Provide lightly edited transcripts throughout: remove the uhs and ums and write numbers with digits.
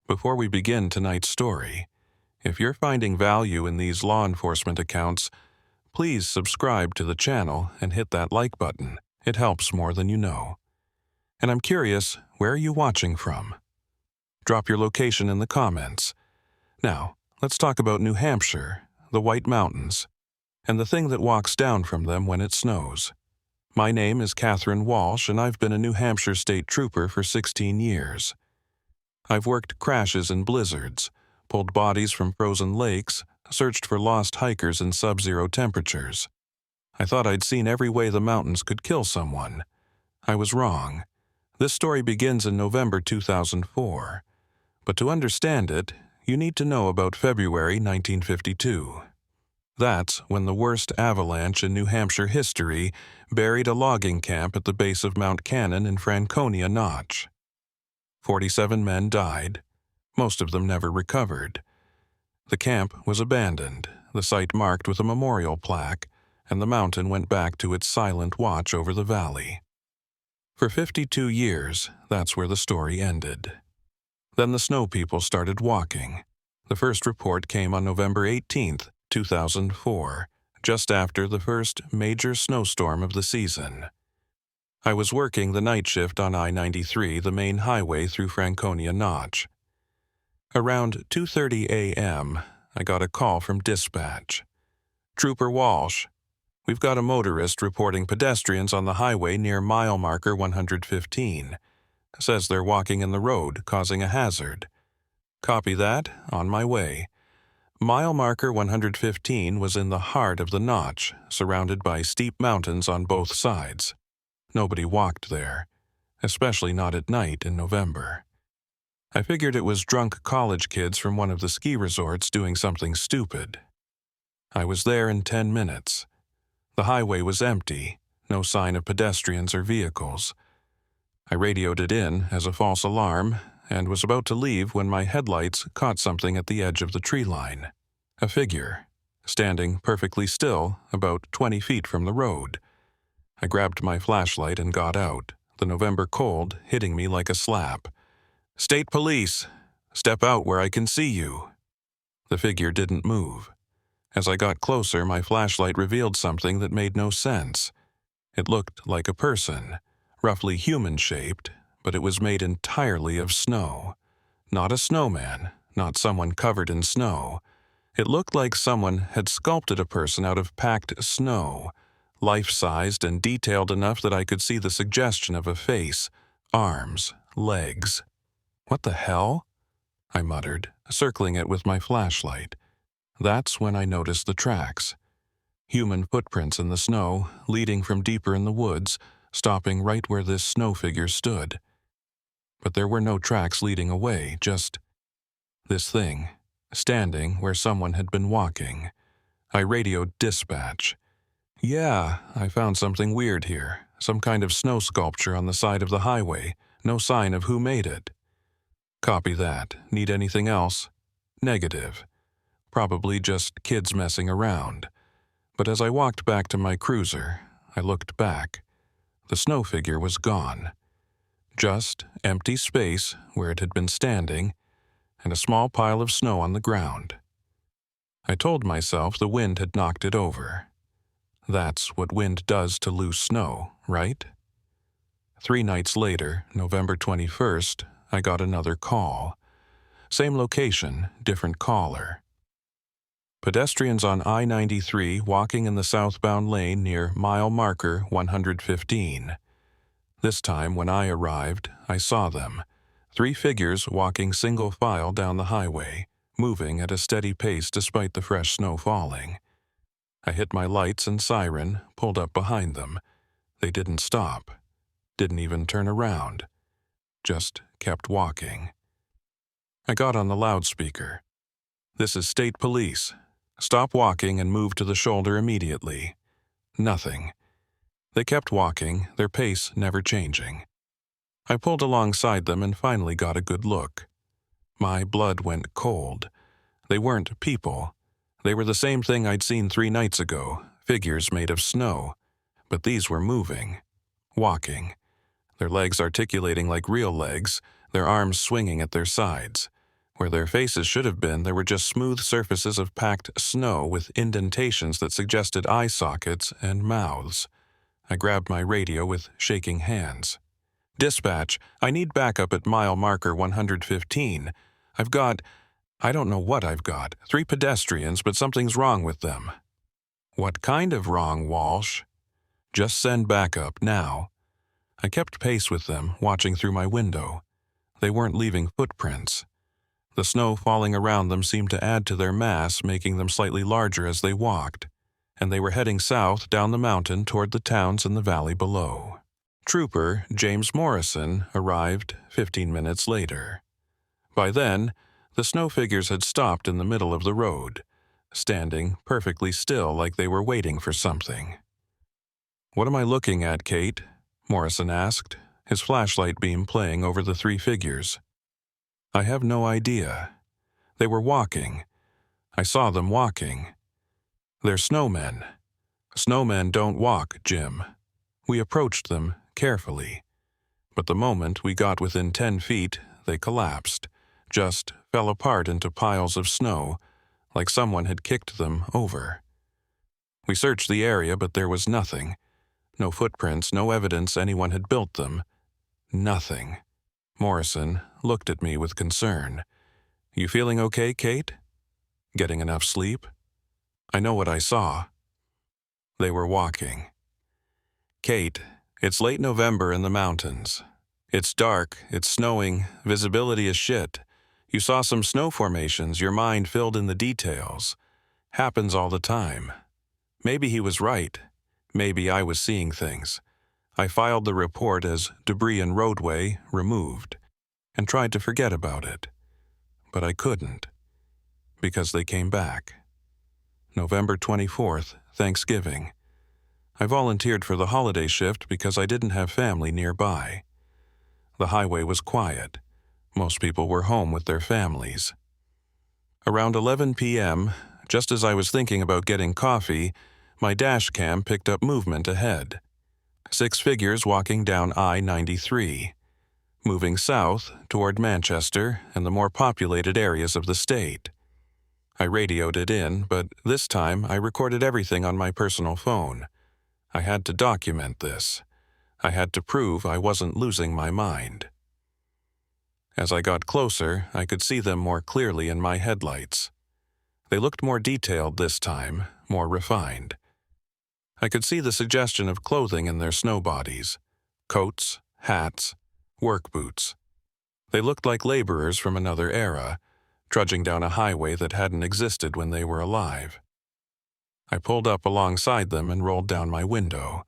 Before we begin tonight's story, if you're finding value in these law enforcement accounts, please subscribe to the channel and hit that like button. It helps more than you know. And I'm curious, where are you watching from? Drop your location in the comments. Now, let's talk about New Hampshire, the White Mountains, and the thing that walks down from them when it snows. My name is Catherine Walsh, and I've been a New Hampshire State Trooper for 16 years. I've worked crashes and blizzards, pulled bodies from frozen lakes, searched for lost hikers in sub-zero temperatures. I thought I'd seen every way the mountains could kill someone. I was wrong. This story begins in November 2004. But to understand it, you need to know about February 1952. That's when the worst avalanche in New Hampshire history buried a logging camp at the base of Mount Cannon in Franconia Notch. 47 men died. Most of them never recovered. The camp was abandoned, the site marked with a memorial plaque, and the mountain went back to its silent watch over the valley. For 52 years, that's where the story ended. Then the snow people started walking. The first report came on November 18, 2004, just after the first major snowstorm of the season. I was working the night shift on I-93, the main highway through Franconia Notch. Around 2:30 a.m., I got a call from dispatch. "Trooper Walsh, we've got a motorist reporting pedestrians on the highway near mile marker 115. Says they're walking in the road, causing a hazard." "Copy that, on my way." Mile marker 115 was in the heart of the notch, surrounded by steep mountains on both sides. Nobody walked there, especially not at night in November. I figured it was drunk college kids from one of the ski resorts doing something stupid. I was there in 10 minutes. The highway was empty, no sign of pedestrians or vehicles. I radioed it in as a false alarm and was about to leave when my headlights caught something at the edge of the tree line. A figure, standing perfectly still about 20 feet from the road. I grabbed my flashlight and got out, the November cold hitting me like a slap. "State Police, step out where I can see you." The figure didn't move. As I got closer, my flashlight revealed something that made no sense. It looked like a person, roughly human-shaped, but it was made entirely of snow. Not a snowman, not someone covered in snow. It looked like someone had sculpted a person out of packed snow, life-sized and detailed enough that I could see the suggestion of a face, arms, legs. "What the hell?" I muttered, circling it with my flashlight. That's when I noticed the tracks. Human footprints in the snow, leading from deeper in the woods, stopping right where this snow figure stood. But there were no tracks leading away, just this thing, standing where someone had been walking. I radioed dispatch. "Yeah, I found something weird here. Some kind of snow sculpture on the side of the highway. No sign of who made it." "Copy that. Need anything else?" "Negative. Probably just kids messing around." But as I walked back to my cruiser, I looked back. The snow figure was gone. Just empty space where it had been standing, and a small pile of snow on the ground. I told myself the wind had knocked it over. That's what wind does to loose snow, right? 3 nights later, November 21st, I got another call. Same location, different caller. Pedestrians on I-93 walking in the southbound lane near mile marker 115. This time, when I arrived, I saw them. 3 figures walking single file down the highway, moving at a steady pace despite the fresh snow falling. I hit my lights and siren, pulled up behind them. They didn't stop, didn't even turn around, just kept walking. I got on the loudspeaker. "This is State Police. Stop walking and move to the shoulder immediately." Nothing. They kept walking, their pace never changing. I pulled alongside them and finally got a good look. My blood went cold. They weren't people. They were the same thing I'd seen 3 nights ago, figures made of snow. But these were moving, walking, their legs articulating like real legs, their arms swinging at their sides. Where their faces should have been, there were just smooth surfaces of packed snow with indentations that suggested eye sockets and mouths. I grabbed my radio with shaking hands. "Dispatch, I need backup at mile marker 115. I don't know what I've got. 3 pedestrians, but something's wrong with them." "What kind of wrong, Walsh?" "Just send backup, now." I kept pace with them, watching through my window. They weren't leaving footprints. The snow falling around them seemed to add to their mass, making them slightly larger as they walked, and they were heading south down the mountain toward the towns in the valley below. Trooper James Morrison arrived 15 minutes later. By then, the snow figures had stopped in the middle of the road, standing perfectly still like they were waiting for something. "What am I looking at, Kate?" Morrison asked, his flashlight beam playing over the 3 figures. "I have no idea. They were walking. I saw them walking. They're snowmen. Snowmen don't walk, Jim." We approached them carefully, but the moment we got within 10 feet, they collapsed, just fell apart into piles of snow, like someone had kicked them over. We searched the area, but there was nothing. No footprints, no evidence anyone had built them. Nothing. Morrison looked at me with concern. "You feeling okay, Kate? Getting enough sleep?" "I know what I saw." They were walking. "Kate, it's late November in the mountains. It's dark, it's snowing, visibility is shit. You saw some snow formations, your mind filled in the details. Happens all the time. Maybe he was right. Maybe I was seeing things. I filed the report as debris and roadway removed, and tried to forget about it. But I couldn't, because they came back. November 24th, Thanksgiving. I volunteered for the holiday shift because I didn't have family nearby. The highway was quiet. Most people were home with their families. Around 11 p.m., just as I was thinking about getting coffee, my dash cam picked up movement ahead. 6 figures walking down I-93, moving south toward Manchester and the more populated areas of the state. I radioed it in, but this time I recorded everything on my personal phone. I had to document this. I had to prove I wasn't losing my mind. As I got closer, I could see them more clearly in my headlights. They looked more detailed this time, more refined. I could see the suggestion of clothing in their snow bodies: coats, hats, work boots. They looked like laborers from another era, trudging down a highway that hadn't existed when they were alive. I pulled up alongside them and rolled down my window.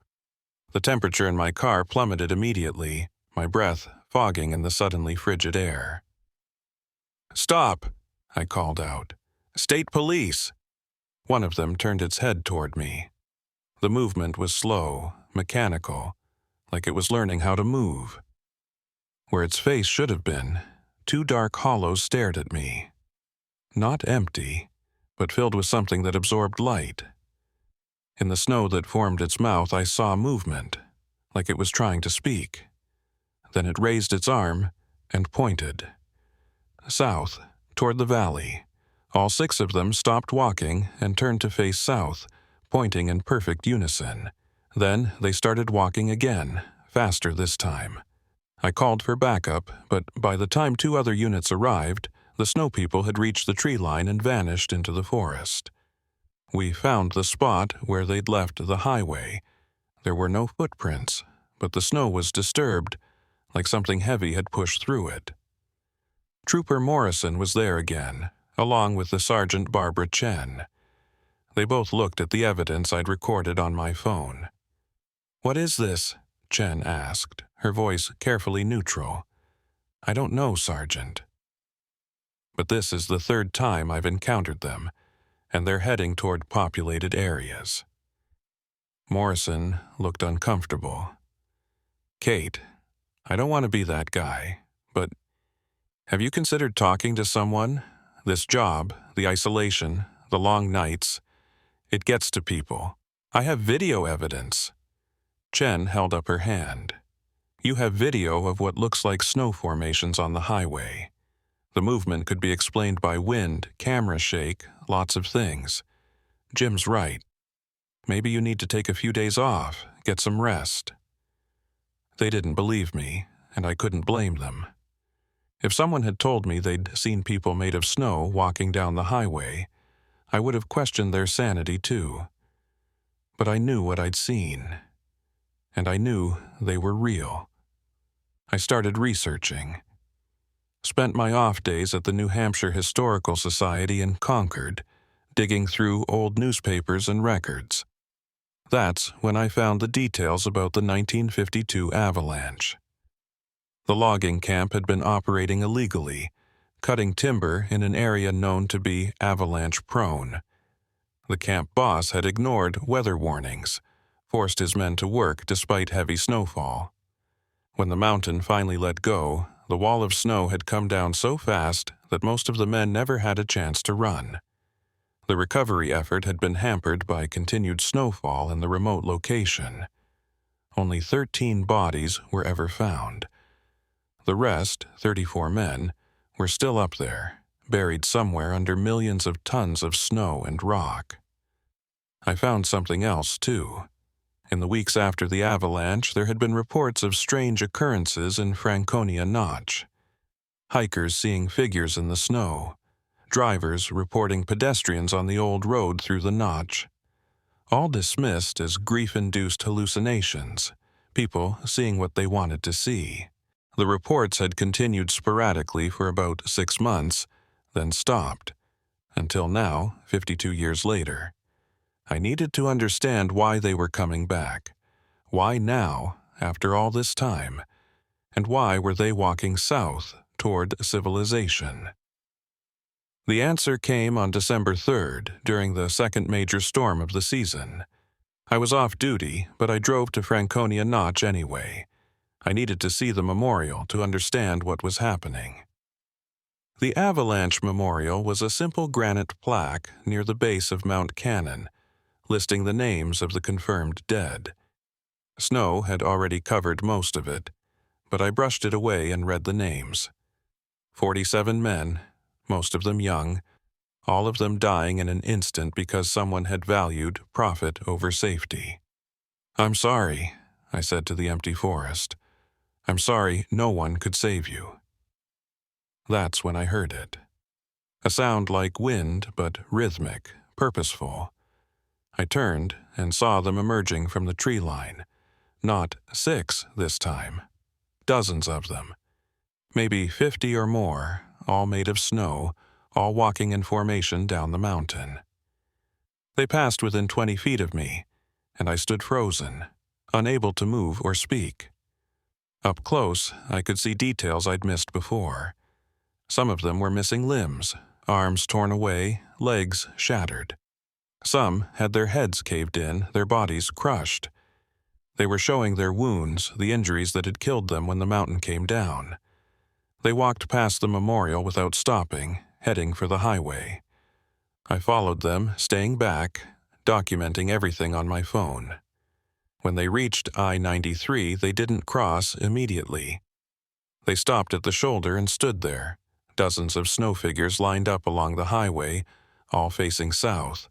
The temperature in my car plummeted immediately, my breath fogging in the suddenly frigid air. "Stop!" I called out. "State police!" One of them turned its head toward me. The movement was slow, mechanical, like it was learning how to move. Where its face should have been, 2 dark hollows stared at me. Not empty, but filled with something that absorbed light. In the snow that formed its mouth, I saw movement, like it was trying to speak. Then it raised its arm and pointed. South, toward the valley. All 6 of them stopped walking and turned to face south, pointing in perfect unison. Then they started walking again, faster this time. I called for backup, but by the time 2 other units arrived, the snow people had reached the tree line and vanished into the forest. We found the spot where they'd left the highway. There were no footprints, but the snow was disturbed, like something heavy had pushed through it. Trooper Morrison was there again, along with the Sergeant Barbara Chen. They both looked at the evidence I'd recorded on my phone. "What is this?" Chen asked, her voice carefully neutral. "I don't know, Sergeant." But this is the 3rd time I've encountered them, and they're heading toward populated areas. Morrison looked uncomfortable. "Kate, I don't want to be that guy, but have you considered talking to someone? This job, the isolation, the long nights, it gets to people. I have video evidence." Chen held up her hand. "You have video of what looks like snow formations on the highway. The movement could be explained by wind, camera shake, lots of things. Jim's right. Maybe you need to take a few days off, get some rest. They didn't believe me, and I couldn't blame them. If someone had told me they'd seen people made of snow walking down the highway, I would have questioned their sanity too. But I knew what I'd seen, and I knew they were real. I started researching. Spent my off days at the New Hampshire Historical Society in Concord, digging through old newspapers and records. That's when I found the details about the 1952 avalanche. The logging camp had been operating illegally, cutting timber in an area known to be avalanche-prone. The camp boss had ignored weather warnings, forced his men to work despite heavy snowfall. When the mountain finally let go, the wall of snow had come down so fast that most of the men never had a chance to run. The recovery effort had been hampered by continued snowfall in the remote location. Only 13 bodies were ever found. The rest, 34 men, were still up there, buried somewhere under millions of tons of snow and rock. I found something else, too. In the weeks after the avalanche, there had been reports of strange occurrences in Franconia Notch. Hikers seeing figures in the snow, drivers reporting pedestrians on the old road through the notch. All dismissed as grief-induced hallucinations, people seeing what they wanted to see. The reports had continued sporadically for about 6 months, then stopped, until now, 52 years later. I needed to understand why they were coming back. Why now, after all this time? And why were they walking south toward civilization? The answer came on December 3rd, during the second major storm of the season. I was off duty, but I drove to Franconia Notch anyway. I needed to see the memorial to understand what was happening. The Avalanche Memorial was a simple granite plaque near the base of Mount Cannon, listing the names of the confirmed dead. Snow had already covered most of it, but I brushed it away and read the names. 47 men, most of them young, all of them dying in an instant because someone had valued profit over safety. "I'm sorry," I said to the empty forest. "I'm sorry no one could save you." That's when I heard it. A sound like wind, but rhythmic, purposeful. I turned and saw them emerging from the tree line. Not 6 this time. Dozens of them. Maybe 50 or more, all made of snow, all walking in formation down the mountain. They passed within 20 feet of me, and I stood frozen, unable to move or speak. Up close, I could see details I'd missed before. Some of them were missing limbs, arms torn away, legs shattered. Some had their heads caved in, their bodies crushed. They were showing their wounds, the injuries that had killed them when the mountain came down. They walked past the memorial without stopping, heading for the highway. I followed them, staying back, documenting everything on my phone. When they reached I-93, they didn't cross immediately. They stopped at the shoulder and stood there, dozens of snow figures lined up along the highway, all facing south.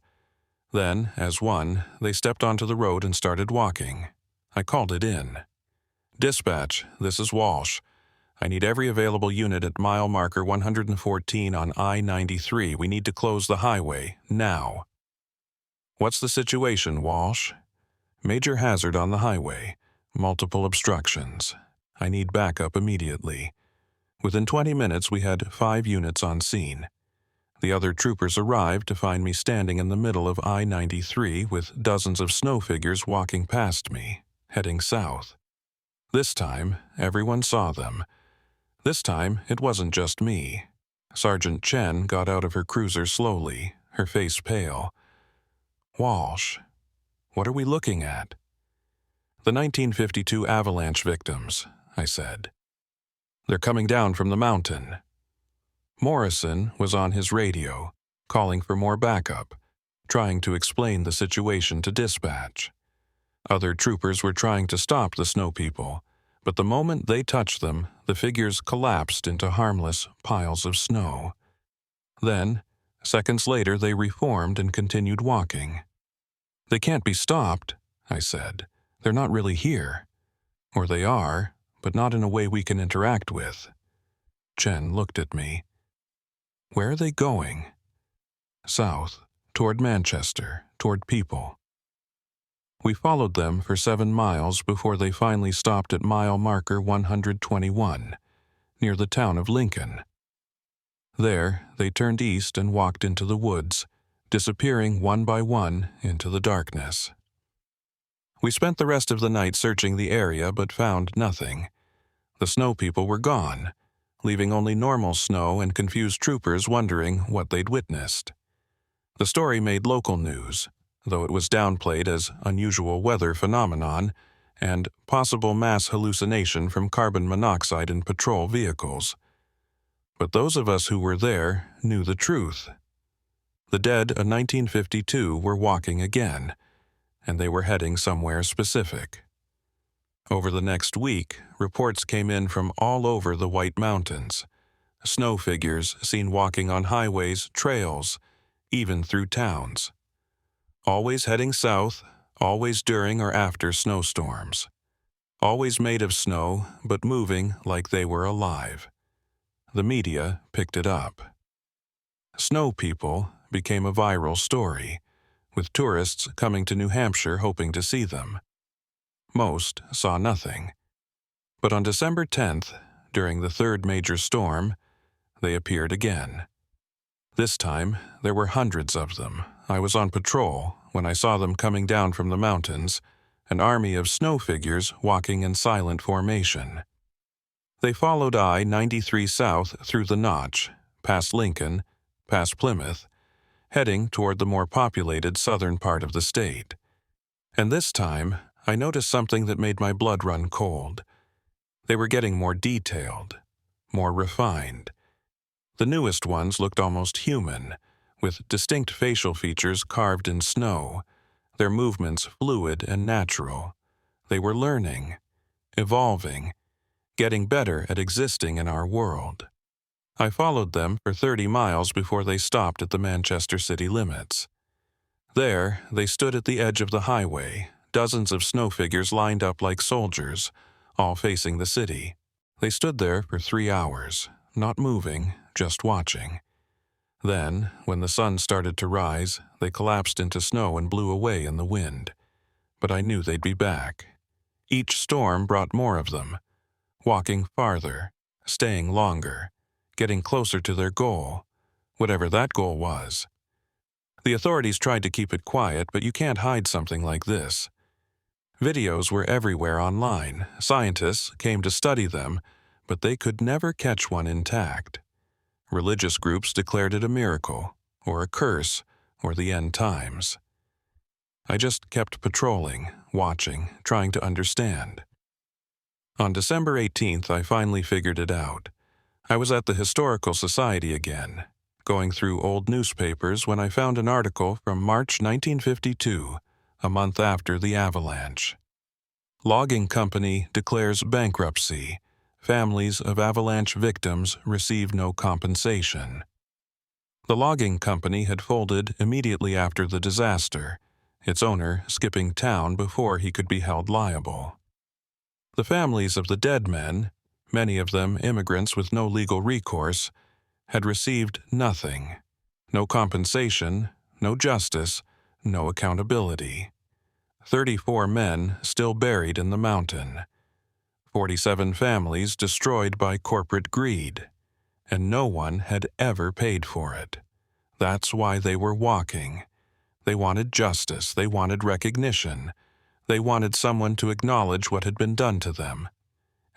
Then, as one, they stepped onto the road and started walking. I called it in. "Dispatch, this is Walsh. I need every available unit at mile marker 114 on I-93. We need to close the highway, now." "What's the situation, Walsh?" "Major hazard on the highway. Multiple obstructions. I need backup immediately." Within 20 minutes, we had 5 units on scene. The other troopers arrived to find me standing in the middle of I-93 with dozens of snow figures walking past me, heading south. This time, everyone saw them. This time, it wasn't just me. Sergeant Chen got out of her cruiser slowly, her face pale. "Walsh, what are we looking at?" "The 1952 avalanche victims," I said. "They're coming down from the mountain." Morrison was on his radio, calling for more backup, trying to explain the situation to dispatch. Other troopers were trying to stop the snow people, But the moment they touched them, the figures collapsed into harmless piles of snow. Then, seconds later, they reformed and continued walking. "They can't be stopped," I said. "They're not really here. Or they are, but not in a way we can interact with." Chen looked at me. "Where are they going?" "South, toward Manchester, toward people." We followed them for 7 miles before they finally stopped at mile marker 121, near the town of Lincoln. There, they turned east and walked into the woods, disappearing one by one into the darkness. We spent the rest of the night searching the area but found nothing. The snow people were gone, leaving only normal snow and confused troopers wondering what they'd witnessed. The story made local news, though it was downplayed as unusual weather phenomenon and possible mass hallucination from carbon monoxide in patrol vehicles. But those of us who were there knew the truth. The dead of 1952 were walking again, and they were heading somewhere specific. Over the next week, reports came in from all over the White Mountains. Snow figures seen walking on highways, trails, even through towns. Always heading south, always during or after snowstorms. Always made of snow, but moving like they were alive. The media picked it up. Snow people became a viral story, with tourists coming to New Hampshire hoping to see them. Most saw nothing. But on December 10th, during the third major storm, they appeared again. This time, there were hundreds of them. I was on patrol when I saw them coming down from the mountains, an army of snow figures walking in silent formation. They followed I-93 south through the Notch, past Lincoln, past Plymouth, heading toward the more populated southern part of the state. And this time, I noticed something that made my blood run cold. They were getting more detailed, more refined. The newest ones looked almost human, with distinct facial features carved in snow, their movements fluid and natural. They were learning, evolving, getting better at existing in our world. I followed them for 30 miles before they stopped at the Manchester city limits. There, they stood at the edge of the highway, dozens of snow figures lined up like soldiers, all facing the city. They stood there for 3 hours, not moving, just watching. Then, when the sun started to rise, they collapsed into snow and blew away in the wind. But I knew they'd be back. Each storm brought more of them, walking farther, staying longer, getting closer to their goal, whatever that goal was. The authorities tried to keep it quiet, but you can't hide something like this. Videos were everywhere online. Scientists came to study them, but they could never catch one intact. Religious groups declared it a miracle, or a curse, or the end times. I just kept patrolling, watching, trying to understand. On December 18th, I finally figured it out. I was at the Historical Society again, going through old newspapers when I found an article from March 1952, a month after the avalanche. Logging company declares bankruptcy. Families of avalanche victims receive no compensation. The logging company had folded immediately after the disaster, its owner skipping town before he could be held liable. The families of the dead men, many of them immigrants with no legal recourse, had received nothing. No compensation, no justice, no accountability. 34 men still buried in the mountain. 47 families destroyed by corporate greed. And no one had ever paid for it. That's why they were walking. They wanted justice. They wanted recognition. They wanted someone to acknowledge what had been done to them.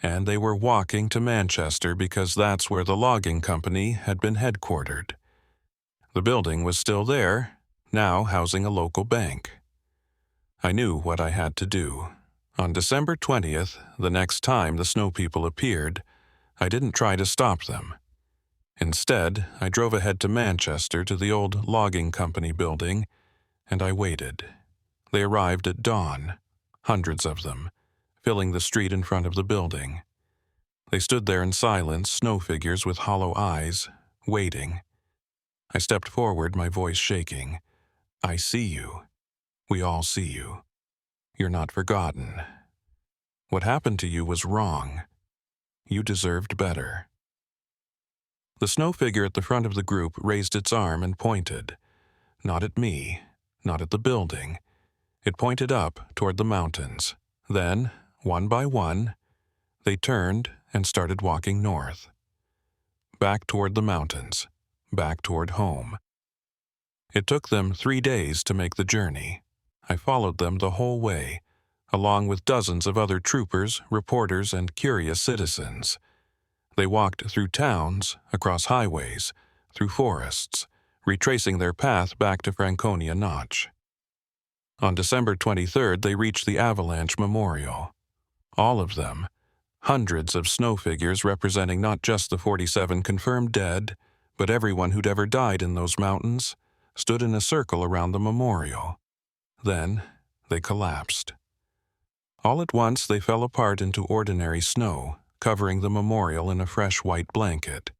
And they were walking to Manchester because that's where the logging company had been headquartered. The building was still there, now housing a local bank. I knew what I had to do. On December 20th, the next time the snow people appeared, I didn't try to stop them. Instead, I drove ahead to Manchester to the old logging company building, and I waited. They arrived at dawn, hundreds of them, filling the street in front of the building. They stood there in silence, snow figures with hollow eyes, waiting. I stepped forward, my voice shaking. I see you. We all see you. You're not forgotten. What happened to you was wrong. You deserved better. The snow figure at the front of the group raised its arm and pointed. Not at me, not at the building. It pointed up toward the mountains. Then, one by one, they turned and started walking north. Back toward the mountains, back toward home. It took them 3 days to make the journey. I followed them the whole way, along with dozens of other troopers, reporters, and curious citizens. They walked through towns, across highways, through forests, retracing their path back to Franconia Notch. On December 23rd, they reached the Avalanche Memorial. All of them, hundreds of snow figures representing not just the 47 confirmed dead, but everyone who'd ever died in those mountains, stood in a circle around the memorial. Then, they collapsed. All at once, they fell apart into ordinary snow, covering the memorial in a fresh white blanket.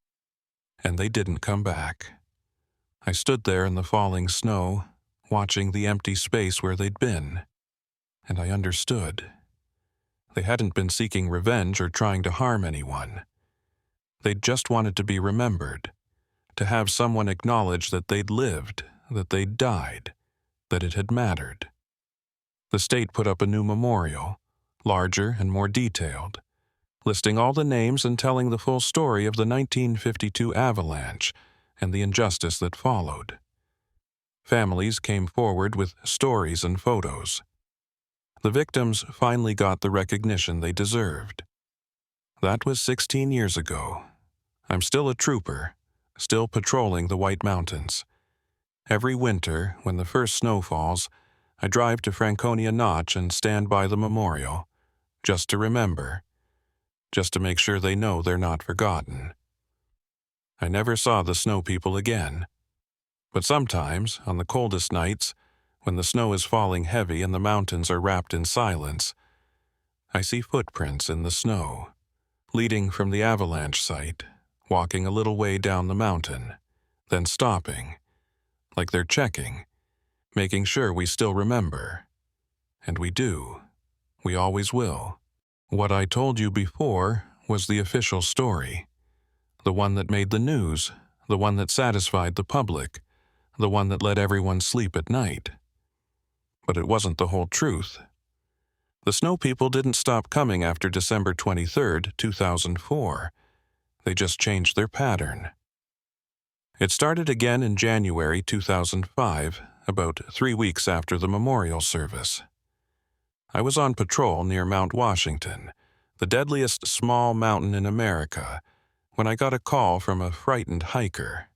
And they didn't come back. I stood there in the falling snow, watching the empty space where they'd been, and I understood. They hadn't been seeking revenge or trying to harm anyone. They'd just wanted to be remembered, to have someone acknowledge that they'd lived, that they'd died, that it had mattered. The state put up a new memorial, larger and more detailed, listing all the names and telling the full story of the 1952 avalanche and the injustice that followed. Families came forward with stories and photos. The victims finally got the recognition they deserved. That was 16 years ago. I'm still a trooper, still patrolling the White Mountains. Every winter, when the first snow falls, I drive to Franconia Notch and stand by the memorial, just to remember, just to make sure they know they're not forgotten. I never saw the snow people again. But sometimes, on the coldest nights, when the snow is falling heavy and the mountains are wrapped in silence, I see footprints in the snow, leading from the avalanche site, walking a little way down the mountain, then stopping, like they're checking, making sure we still remember. And we do. We always will. What I told you before was the official story, the one that made the news, the one that satisfied the public, the one that let everyone sleep at night. But it wasn't the whole truth. The snow people didn't stop coming after December 23rd, 2004. They just changed their pattern. It started again in January 2005, about 3 weeks after the memorial service. I was on patrol near Mount Washington, the deadliest small mountain in America, when I got a call from a frightened hiker.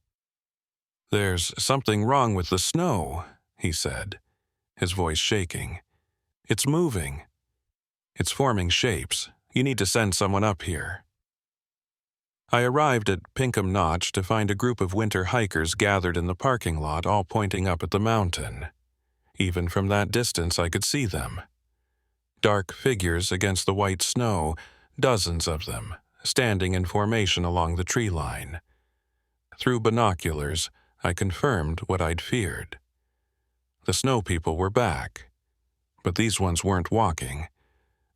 "There's something wrong with the snow," he said, his voice shaking. "It's moving. It's forming shapes. You need to send someone up here." I arrived at Pinkham Notch to find a group of winter hikers gathered in the parking lot, all pointing up at the mountain. Even from that distance, I could see them. Dark figures against the white snow, dozens of them, standing in formation along the tree line. Through binoculars, I confirmed what I'd feared. The snow people were back, but these ones weren't walking.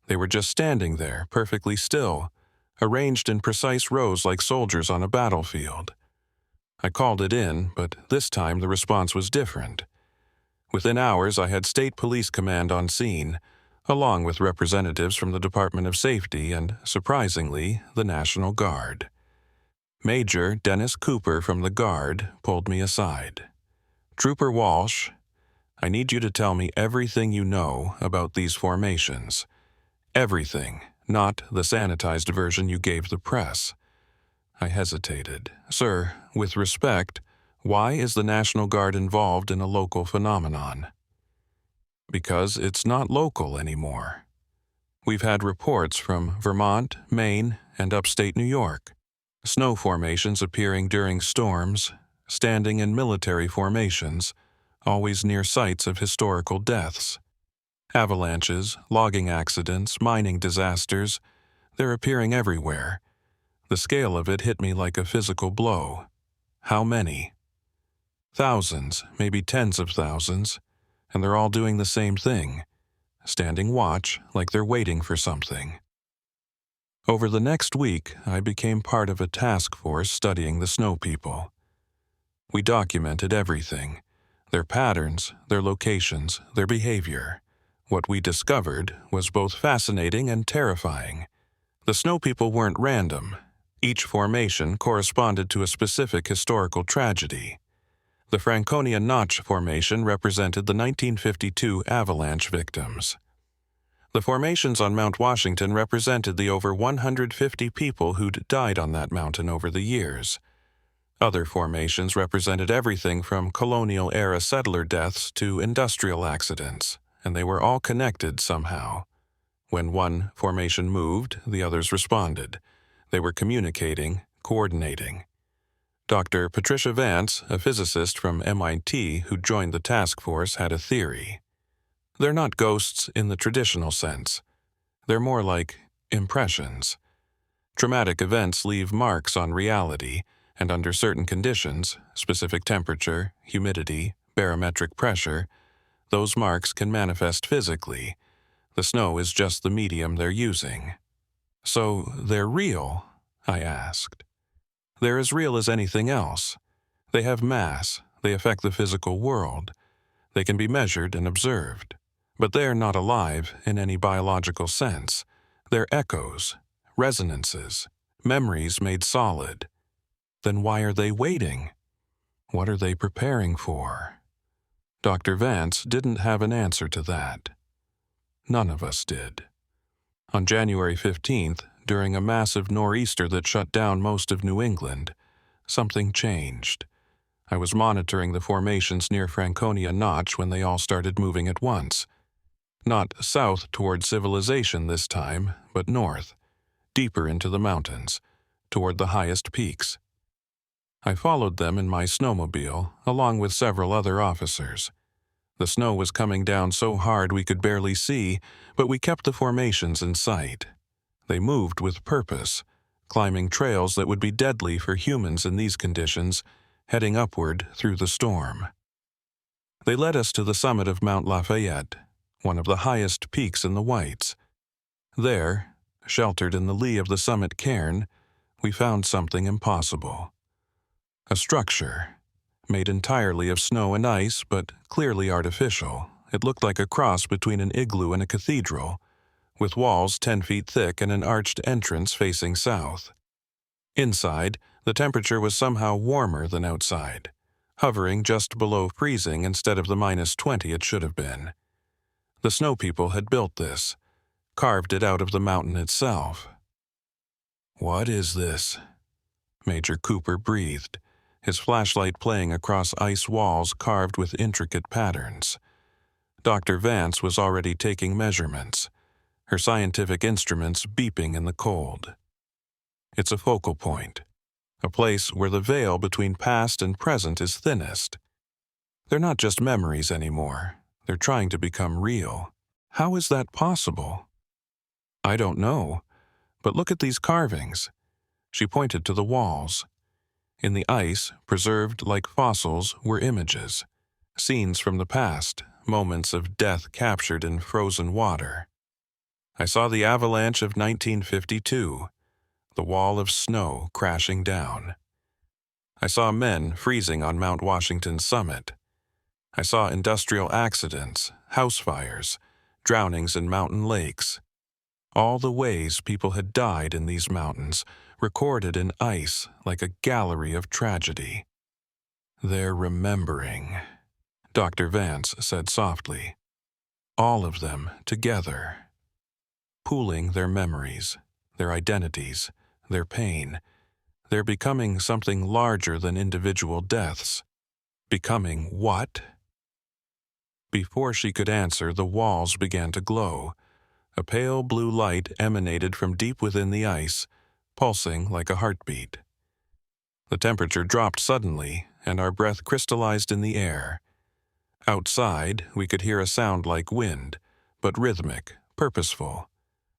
They were just standing there, perfectly still, arranged in precise rows like soldiers on a battlefield. I called it in, but this time the response was different. Within hours, I had State Police Command on scene, along with representatives from the Department of Safety and, surprisingly, the National Guard. Major Dennis Cooper from the Guard pulled me aside. "Trooper Walsh, I need you to tell me everything you know about these formations. Everything, not the sanitized version you gave the press." I hesitated. "Sir, with respect, why is the National Guard involved in a local phenomenon?" "Because it's not local anymore. We've had reports from Vermont, Maine, and upstate New York. Snow formations appearing during storms, standing in military formations, always near sites of historical deaths. Avalanches, logging accidents, mining disasters, they're appearing everywhere. The scale of it hit me like a physical blow. How many? Thousands, maybe tens of thousands, and they're all doing the same thing, standing watch like they're waiting for something. Over the next week, I became part of a task force studying the snow people. We documented everything, their patterns, their locations, their behavior. What we discovered was both fascinating and terrifying. The snow people weren't random. Each formation corresponded to a specific historical tragedy. The Franconia Notch Formation represented the 1952 avalanche victims. The formations on Mount Washington represented the over 150 people who'd died on that mountain over the years. Other formations represented everything from colonial-era settler deaths to industrial accidents, and they were all connected somehow. When one formation moved, the others responded. They were communicating, coordinating. Dr. Patricia Vance, a physicist from MIT who joined the task force, had a theory. They're not ghosts in the traditional sense. They're more like impressions. Traumatic events leave marks on reality, and under certain conditions, specific temperature, humidity, barometric pressure, those marks can manifest physically. The snow is just the medium they're using. So they're real? I asked. They're as real as anything else. They have mass, they affect the physical world. They can be measured and observed. But they're not alive in any biological sense. They're echoes, resonances, memories made solid. Then why are they waiting? What are they preparing for? Dr. Vance didn't have an answer to that. None of us did. On January 15th, during a massive nor'easter that shut down most of New England, something changed. I was monitoring the formations near Franconia Notch when they all started moving at once. Not south toward civilization this time, but north, deeper into the mountains, toward the highest peaks. I followed them in my snowmobile, along with several other officers. The snow was coming down so hard we could barely see, but we kept the formations in sight. They moved with purpose, climbing trails that would be deadly for humans in these conditions, heading upward through the storm. They led us to the summit of Mount Lafayette, one of the highest peaks in the Whites. There, sheltered in the lee of the summit cairn, we found something impossible. A structure, made entirely of snow and ice, but clearly artificial. It looked like a cross between an igloo and a cathedral, with walls 10 feet thick and an arched entrance facing south. Inside, the temperature was somehow warmer than outside, hovering just below freezing instead of the -20 it should have been. The snow people had built this, carved it out of the mountain itself. "What is this?" Major Cooper breathed, his flashlight playing across ice walls carved with intricate patterns. Dr. Vance was already taking measurements, her scientific instruments beeping in the cold. "It's a focal point, a place where the veil between past and present is thinnest. They're not just memories anymore. They're trying to become real. How is that possible?" "I don't know, but look at these carvings." She pointed to the walls. In the ice, preserved like fossils, were images, scenes from the past, moments of death captured in frozen water. I saw the avalanche of 1952, the wall of snow crashing down. I saw men freezing on Mount Washington's summit. I saw industrial accidents, house fires, drownings in mountain lakes. All the ways people had died in these mountains, recorded in ice like a gallery of tragedy. "They're remembering," Dr. Vance said softly. "All of them together. Pooling their memories, their identities, their pain. They're becoming something larger than individual deaths. Becoming what?" Before she could answer, the walls began to glow. A pale blue light emanated from deep within the ice, pulsing like a heartbeat. The temperature dropped suddenly, and our breath crystallized in the air. Outside, we could hear a sound like wind, but rhythmic, purposeful.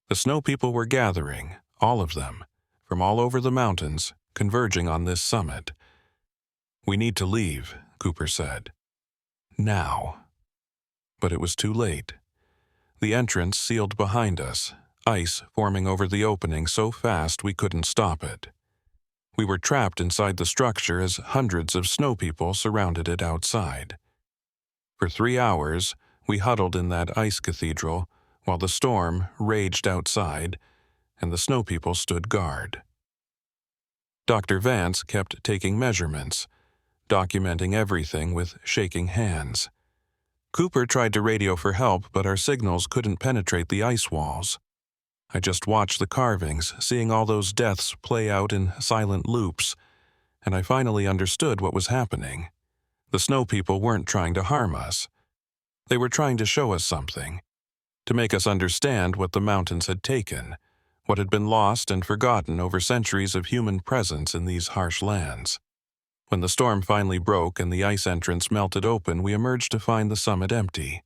The snow people were gathering, all of them, from all over the mountains, converging on this summit. "We need to leave," Cooper said. "Now." But it was too late. The entrance sealed behind us, ice forming over the opening so fast we couldn't stop it. We were trapped inside the structure as hundreds of snow people surrounded it outside. For 3 hours, we huddled in that ice cathedral while the storm raged outside and the snow people stood guard. Dr. Vance kept taking measurements, documenting everything with shaking hands. Cooper tried to radio for help, but our signals couldn't penetrate the ice walls. I just watched the carvings, seeing all those deaths play out in silent loops, and I finally understood what was happening. The snow people weren't trying to harm us. They were trying to show us something, to make us understand what the mountains had taken, what had been lost and forgotten over centuries of human presence in these harsh lands. When the storm finally broke and the ice entrance melted open, we emerged to find the summit empty.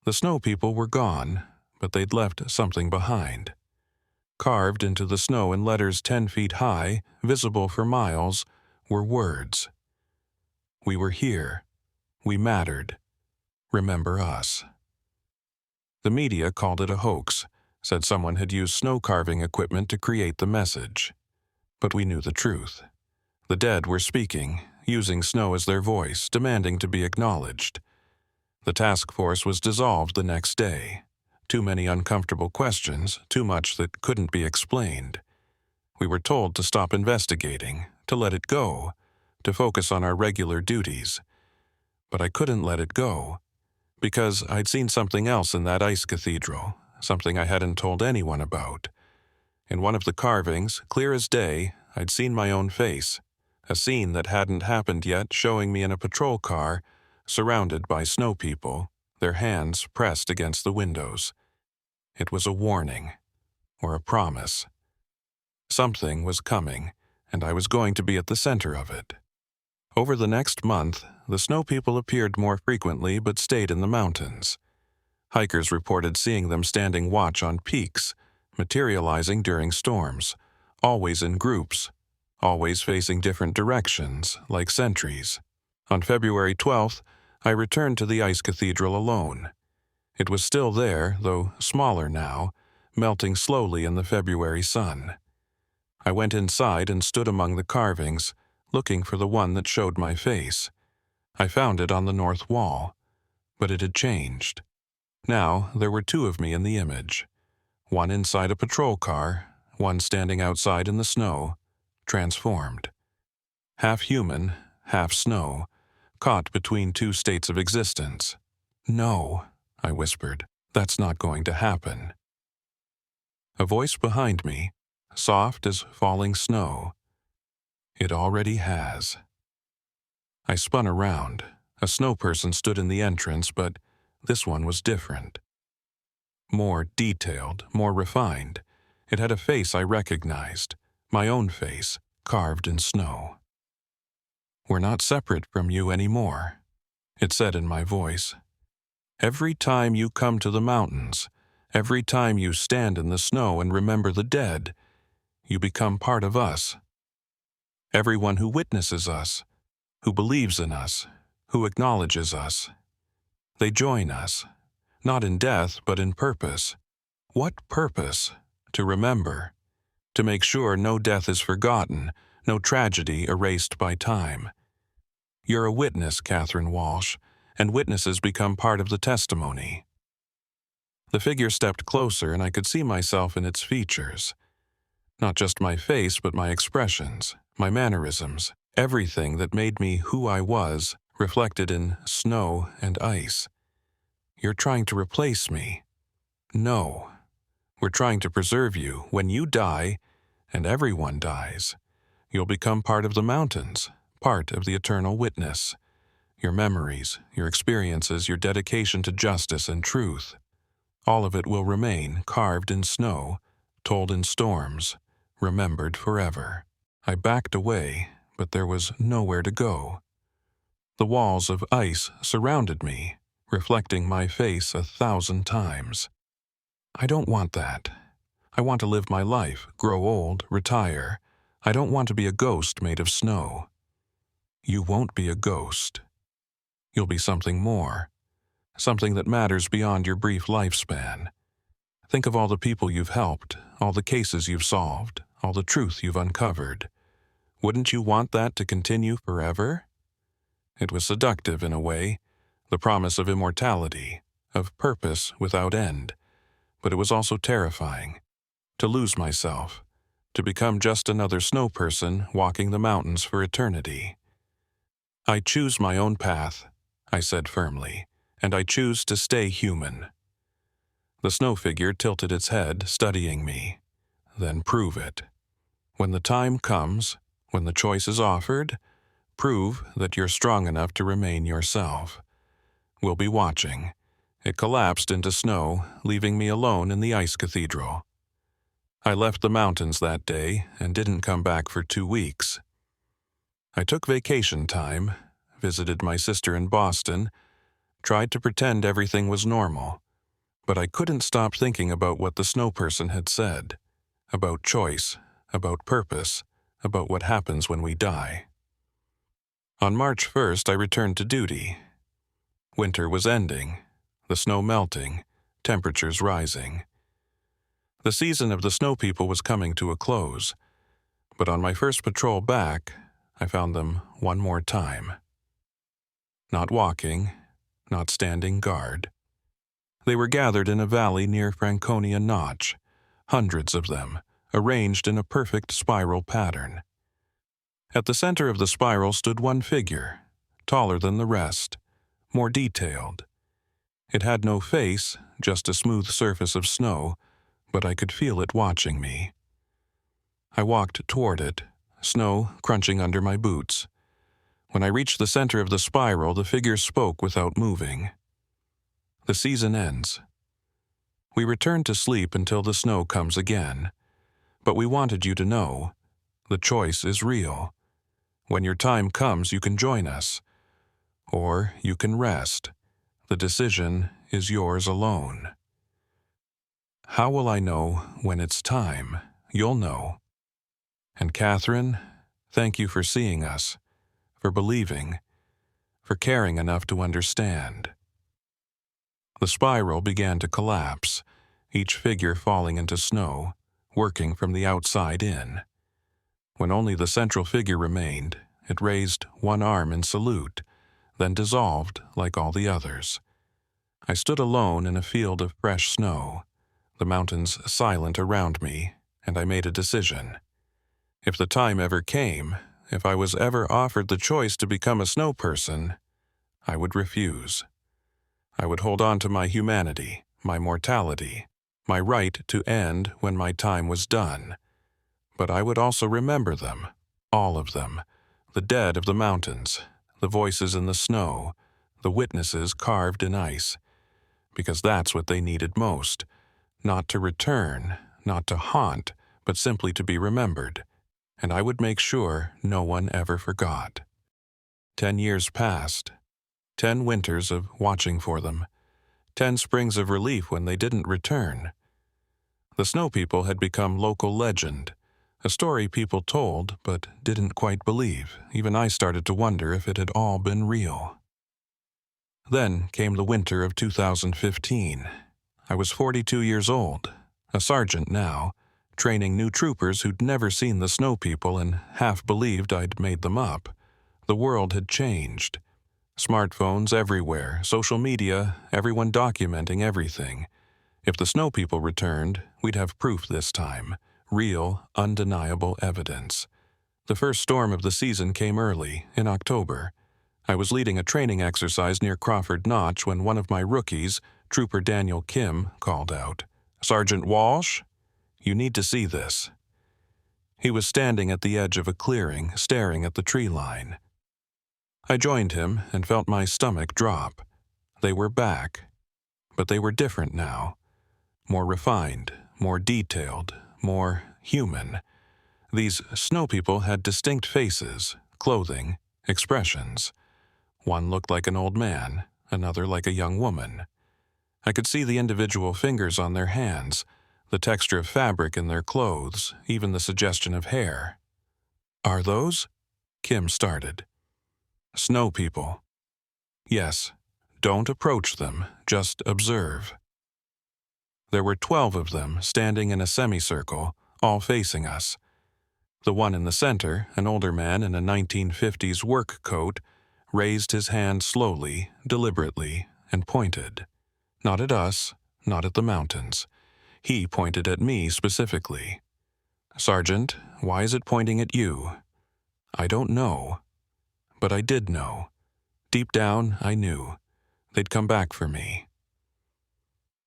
The snow people were gone, but they'd left something behind. Carved into the snow in letters 10 feet high, visible for miles, were words. "We were here. We mattered. Remember us." The media called it a hoax, said someone had used snow carving equipment to create the message. But we knew the truth. The dead were speaking, using snow as their voice, demanding to be acknowledged. The task force was dissolved the next day. Too many uncomfortable questions, too much that couldn't be explained. We were told to stop investigating, to let it go, to focus on our regular duties. But I couldn't let it go, because I'd seen something else in that ice cathedral, something I hadn't told anyone about. In one of the carvings, clear as day, I'd seen my own face, a scene that hadn't happened yet, showing me in a patrol car, surrounded by snow people, their hands pressed against the windows. It was a warning, or a promise. Something was coming, and I was going to be at the center of it. Over the next month, the snow people appeared more frequently but stayed in the mountains. Hikers reported seeing them standing watch on peaks, materializing during storms, always in groups, always facing different directions, like sentries. On February 12th, I returned to the ice cathedral alone. It was still there, though smaller now, melting slowly in the February sun. I went inside and stood among the carvings, looking for the one that showed my face. I found it on the north wall, but it had changed. Now there were 2 of me in the image, one inside a patrol car, one standing outside in the snow, transformed. Half human, half snow, caught between 2 states of existence. "No," I whispered, "that's not going to happen." A voice behind me, soft as falling snow. "It already has." I spun around. A snow person stood in the entrance, but this one was different. More detailed, more refined. It had a face I recognized, my own face, carved in snow. "We're not separate from you anymore," it said in my voice. "Every time you come to the mountains, every time you stand in the snow and remember the dead, you become part of us. Everyone who witnesses us, who believes in us, who acknowledges us. They join us, not in death but in purpose. What purpose? To remember, to make sure no death is forgotten, no tragedy erased by time. You're a witness, Catherine Walsh, and witnesses become part of the testimony." The figure stepped closer and I could see myself in its features. Not just my face, but my expressions, my mannerisms, everything that made me who I was, reflected in snow and ice. "You're trying to replace me." "No. We're trying to preserve you. When you die, and everyone dies, you'll become part of the mountains, part of the eternal witness. Your memories, your experiences, your dedication to justice and truth. All of it will remain carved in snow, told in storms, remembered forever." I backed away, but there was nowhere to go. The walls of ice surrounded me, reflecting my face 1,000 times. I don't want that. I want to live my life, grow old, retire. I don't want to be a ghost made of snow. You won't be a ghost. You'll be something more, something that matters beyond your brief lifespan. Think of all the people you've helped, all the cases you've solved, all the truth you've uncovered. Wouldn't you want that to continue forever? It was seductive in a way, the promise of immortality, of purpose without end. But it was also terrifying. To lose myself, to become just another snow person walking the mountains for eternity. I choose my own path, I said firmly, and I choose to stay human. The snow figure tilted its head, studying me. Then prove it. When the time comes, when the choice is offered, prove that you're strong enough to remain yourself. We'll be watching. It collapsed into snow, leaving me alone in the ice cathedral. I left the mountains that day and didn't come back for 2 weeks. I took vacation time, visited my sister in Boston, tried to pretend everything was normal, but I couldn't stop thinking about what the snow person had said, about choice, about purpose, about what happens when we die. On March 1st, I returned to duty. Winter was ending, the snow melting, temperatures rising. The season of the snow people was coming to a close, but on my first patrol back, I found them one more time. Not walking, not standing guard. They were gathered in a valley near Franconia Notch, hundreds of them, arranged in a perfect spiral pattern. At the center of the spiral stood one figure, taller than the rest, more detailed. It had no face, just a smooth surface of snow, but I could feel it watching me. I walked toward it, snow crunching under my boots. When I reached the center of the spiral, the figure spoke without moving. The season ends. We return to sleep until the snow comes again. But we wanted you to know, the choice is real. When your time comes, you can join us. Or you can rest. The decision is yours alone. How will I know when it's time? You'll know. And Catherine, thank you for seeing us, for believing, for caring enough to understand. The spiral began to collapse, each figure falling into snow, working from the outside in. When only the central figure remained, it raised one arm in salute, then dissolved like all the others. I stood alone in a field of fresh snow, the mountains silent around me, and I made a decision. If the time ever came, if I was ever offered the choice to become a snow person, I would refuse. I would hold on to my humanity, my mortality, my right to end when my time was done. But I would also remember them, all of them, the dead of the mountains, the voices in the snow, the witnesses carved in ice, because that's what they needed most. Not to return, not to haunt, but simply to be remembered, and I would make sure no one ever forgot. 10 years passed, 10 winters of watching for them, 10 springs of relief when they didn't return. The snow people had become local legend, a story people told but didn't quite believe. Even I started to wonder if it had all been real. Then came the winter of 2015. I was 42 years old, a sergeant now, training new troopers who'd never seen the snow people and half believed I'd made them up. The world had changed. Smartphones everywhere, social media, everyone documenting everything. If the snow people returned, we'd have proof this time, real, undeniable evidence. The first storm of the season came early, in October. I was leading a training exercise near Crawford Notch when one of my rookies, Trooper Daniel Kim, called out, "Sergeant Walsh, you need to see this." He was standing at the edge of a clearing, staring at the tree line. I joined him and felt my stomach drop. They were back, but they were different now. More refined, more detailed, more human. These snow people had distinct faces, clothing, expressions. One looked like an old man, another like a young woman. I could see the individual fingers on their hands, the texture of fabric in their clothes, even the suggestion of hair. "Are those?" Kim started. "Snow people." "Yes. Don't approach them, just observe." There were 12 of them standing in a semicircle, all facing us. The one in the center, an older man in a 1950s work coat, raised his hand slowly, deliberately, and pointed. Not at us, not at the mountains. He pointed at me specifically. "Sergeant, why is it pointing at you?" I don't know. But I did know. Deep down, I knew. They'd come back for me.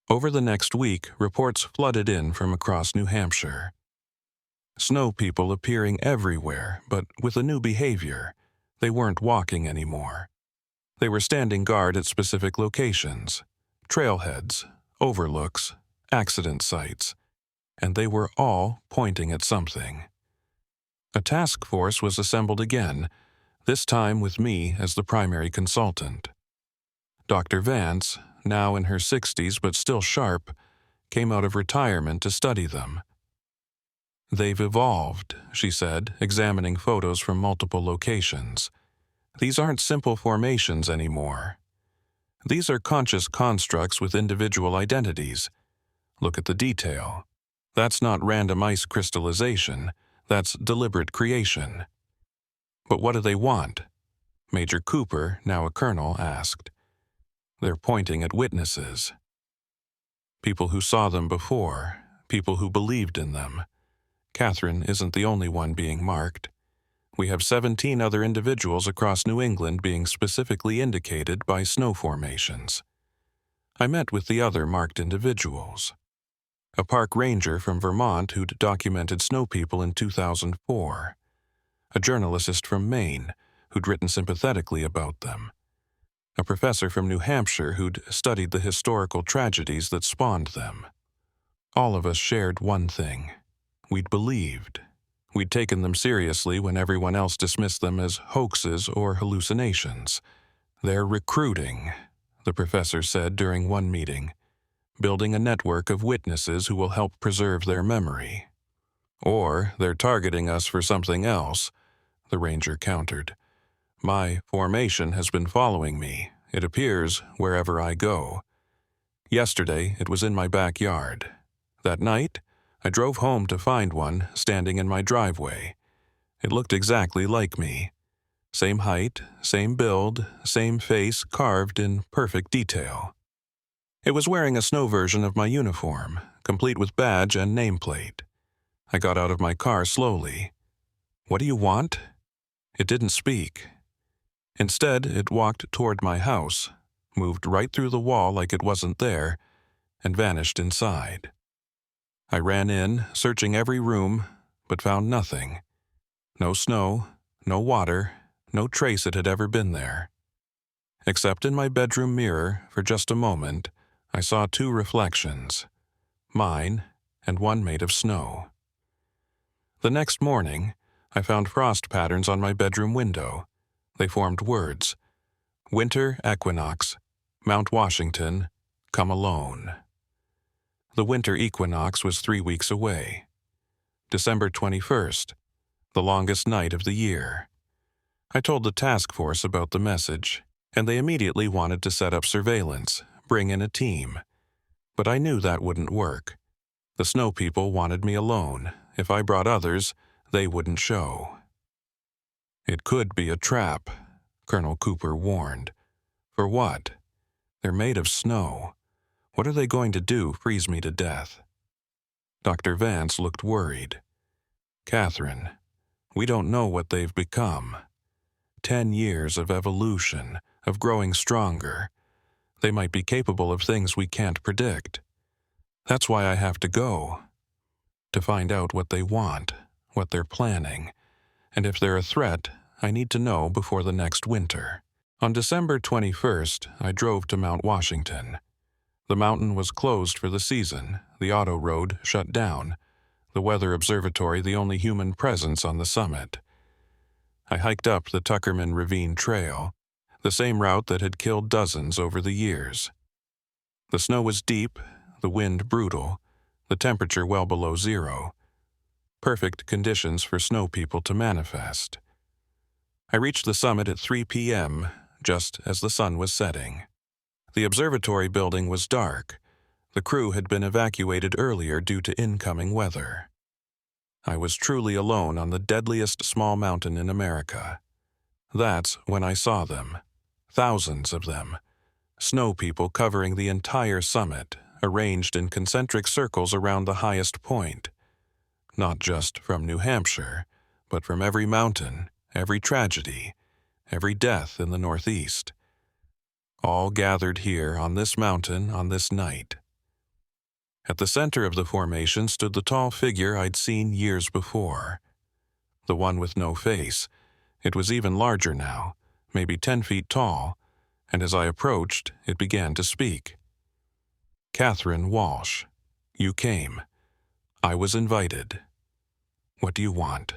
Over the next week, reports flooded in from across New Hampshire. Snow people appearing everywhere, but with a new behavior. They weren't walking anymore. They were standing guard at specific locations, trailheads, overlooks, accident sites, and they were all pointing at something. A task force was assembled again, this time with me as the primary consultant. Dr. Vance, now in her 60s but still sharp, came out of retirement to study them. "They've evolved," she said, examining photos from multiple locations. "These aren't simple formations anymore. These are conscious constructs with individual identities. Look at the detail. That's not random ice crystallization, that's deliberate creation." "But what do they want?" Major Cooper, now a colonel, asked. "They're pointing at witnesses. People who saw them before, people who believed in them. Catherine isn't the only one being marked. We have 17 other individuals across New England being specifically indicated by snow formations." I met with the other marked individuals. A park ranger from Vermont who'd documented snow people in 2004. A journalist from Maine who'd written sympathetically about them. A professor from New Hampshire who'd studied the historical tragedies that spawned them. All of us shared one thing. We'd believed. We'd taken them seriously when everyone else dismissed them as hoaxes or hallucinations. "They're recruiting," the professor said during one meeting, "building a network of witnesses who will help preserve their memory." "Or they're targeting us for something else," the ranger countered. "My formation has been following me, it appears, wherever I go. Yesterday, it was in my backyard. That night, I drove home to find one standing in my driveway. It looked exactly like me. Same height, same build, same face carved in perfect detail. It was wearing a snow version of my uniform, complete with badge and nameplate. I got out of my car slowly. 'What do you want?' It didn't speak. Instead, it walked toward my house, moved right through the wall like it wasn't there, and vanished inside. I ran in, searching every room, but found nothing. No snow, no water, no trace it had ever been there. Except in my bedroom mirror, for just a moment, I saw 2 reflections, mine and one made of snow. The next morning, I found frost patterns on my bedroom window. They formed words. Winter equinox, Mount Washington, come alone. The winter equinox was 3 weeks away. December 21st, the longest night of the year. I told the task force about the message, and they immediately wanted to set up surveillance, bring in a team. But I knew that wouldn't work. The snow people wanted me alone. If I brought others, they wouldn't show. "It could be a trap," Colonel Cooper warned. "For what? They're made of snow. What are they going to do, freeze me to death?" Dr. Vance looked worried. "Catherine, we don't know what they've become. 10 years of evolution, of growing stronger. They might be capable of things we can't predict. That's why I have to go. To find out what they want, what they're planning, and if they're a threat, I need to know before the next winter." On December 21st, I drove to Mount Washington. The mountain was closed for the season, the auto road shut down, the weather observatory the only human presence on the summit. I hiked up the Tuckerman Ravine Trail, the same route that had killed dozens over the years. The snow was deep, the wind brutal, the temperature well below zero. Perfect conditions for snow people to manifest. I reached the summit at 3 p.m., just as the sun was setting. The observatory building was dark. The crew had been evacuated earlier due to incoming weather. I was truly alone on the deadliest small mountain in America. That's when I saw them. Thousands of them. Snow people covering the entire summit, arranged in concentric circles around the highest point. Not just from New Hampshire, but from every mountain, every tragedy, every death in the Northeast. All gathered here on this mountain on this night. At the center of the formation stood the tall figure I'd seen years before. The one with no face. It was even larger now, maybe 10 feet tall, and as I approached, it began to speak. "Catherine Walsh, you came. I was invited. What do you want?"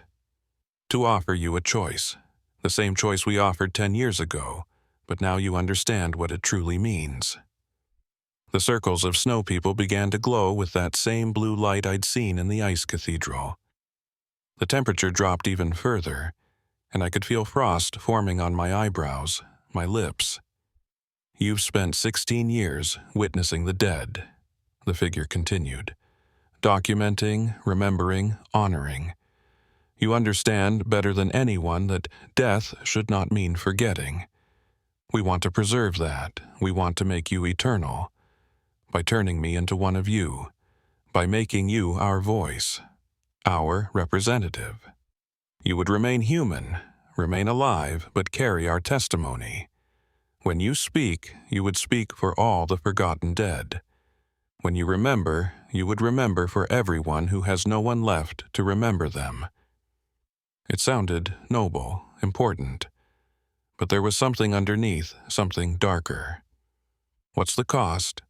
"To offer you a choice, the same choice we offered 10 years ago, but now you understand what it truly means." The circles of snow people began to glow with that same blue light I'd seen in the ice cathedral. The temperature dropped even further, and I could feel frost forming on my eyebrows, my lips. "You've spent 16 years witnessing the dead," the figure continued. "Documenting, remembering, honoring. You understand better than anyone that death should not mean forgetting. We want to preserve that. We want to make you eternal. By turning me into one of you. By making you our voice. Our representative. You would remain human, remain alive, but carry our testimony. When you speak, you would speak for all the forgotten dead. When you remember, you would remember for everyone who has no one left to remember them." It sounded noble, important. But there was something underneath, something darker. "What's the cost?"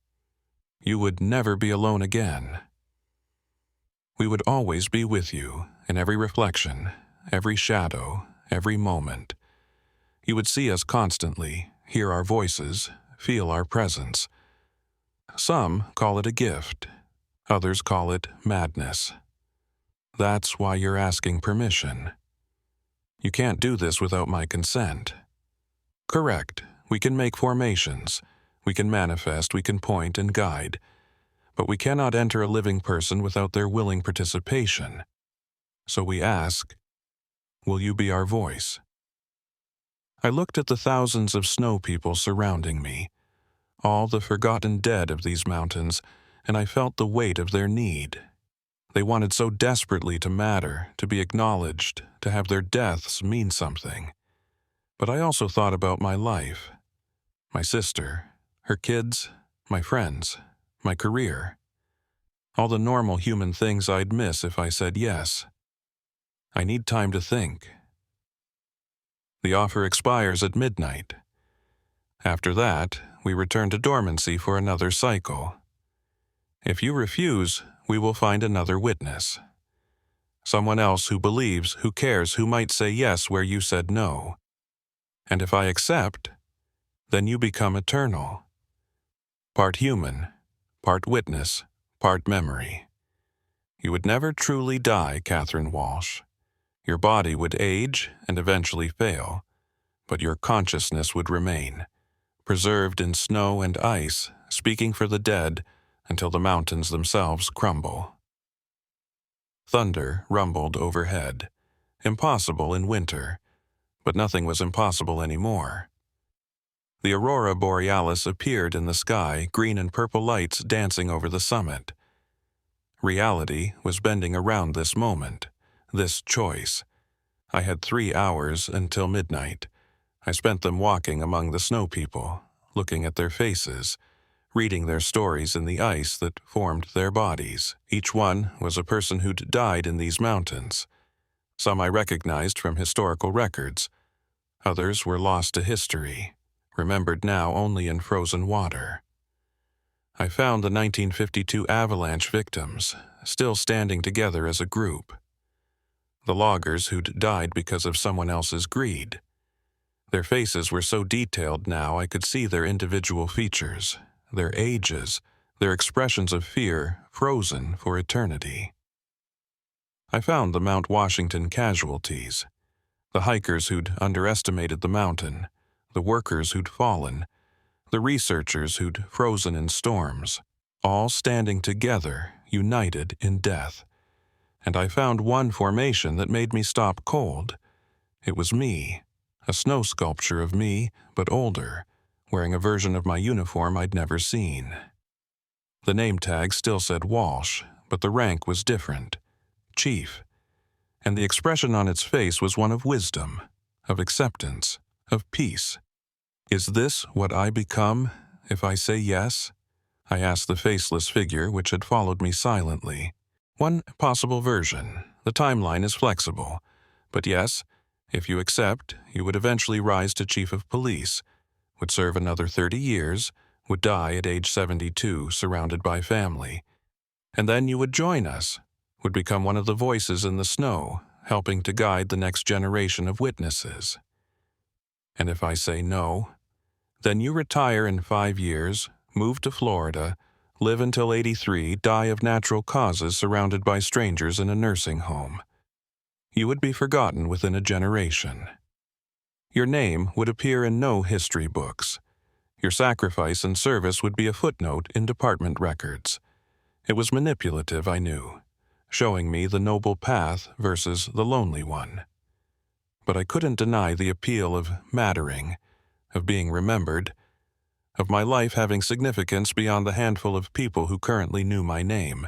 "You would never be alone again. We would always be with you, in every reflection, every shadow, every moment. You would see us constantly, hear our voices, feel our presence. Some call it a gift. Others call it madness. That's why you're asking permission. You can't do this without my consent." "Correct. We can make formations. We can manifest, we can point and guide. But we cannot enter a living person without their willing participation. So we ask, will you be our voice?" I looked at the thousands of snow people surrounding me, all the forgotten dead of these mountains, and I felt the weight of their need. They wanted so desperately to matter, to be acknowledged, to have their deaths mean something. But I also thought about my life, my sister, her kids, my friends, my career. All the normal human things I'd miss if I said yes. I need time to think. The offer expires at midnight. After that, we return to dormancy for another cycle. If you refuse, we will find another witness. Someone else who believes, who cares, who might say yes where you said no. And if I accept, then you become eternal. Part human, part witness, part memory. You would never truly die, Catherine Walsh. Your body would age and eventually fail, but your consciousness would remain, preserved in snow and ice, speaking for the dead until the mountains themselves crumble. Thunder rumbled overhead. Impossible in winter, but nothing was impossible anymore. The aurora borealis appeared in the sky, green and purple lights dancing over the summit. Reality was bending around this moment, this choice. I had 3 hours until midnight. I spent them walking among the snow people, looking at their faces, reading their stories in the ice that formed their bodies. Each one was a person who'd died in these mountains. Some I recognized from historical records. Others were lost to history, remembered now only in frozen water. I found the 1952 avalanche victims, still standing together as a group. The loggers who'd died because of someone else's greed. Their faces were so detailed now I could see their individual features, their ages, their expressions of fear frozen for eternity. I found the Mount Washington casualties, the hikers who'd underestimated the mountain, the workers who'd fallen, the researchers who'd frozen in storms, all standing together, united in death. And I found one formation that made me stop cold. It was me, a snow sculpture of me, but older, wearing a version of my uniform I'd never seen. The name tag still said Walsh, but the rank was different, Chief, and the expression on its face was one of wisdom, of acceptance, of peace. Is this what I become if I say yes? I asked the faceless figure which had followed me silently. One possible version. The timeline is flexible. But yes, if you accept, you would eventually rise to Chief of Police, would serve another 30 years, would die at age 72, surrounded by family. And then you would join us, would become one of the voices in the snow, helping to guide the next generation of witnesses. And if I say no, then you retire in 5 years, move to Florida, live until 83, die of natural causes surrounded by strangers in a nursing home. You would be forgotten within a generation. Your name would appear in no history books. Your sacrifice and service would be a footnote in department records. It was manipulative, I knew, showing me the noble path versus the lonely one. But I couldn't deny the appeal of mattering, of being remembered, of my life having significance beyond the handful of people who currently knew my name.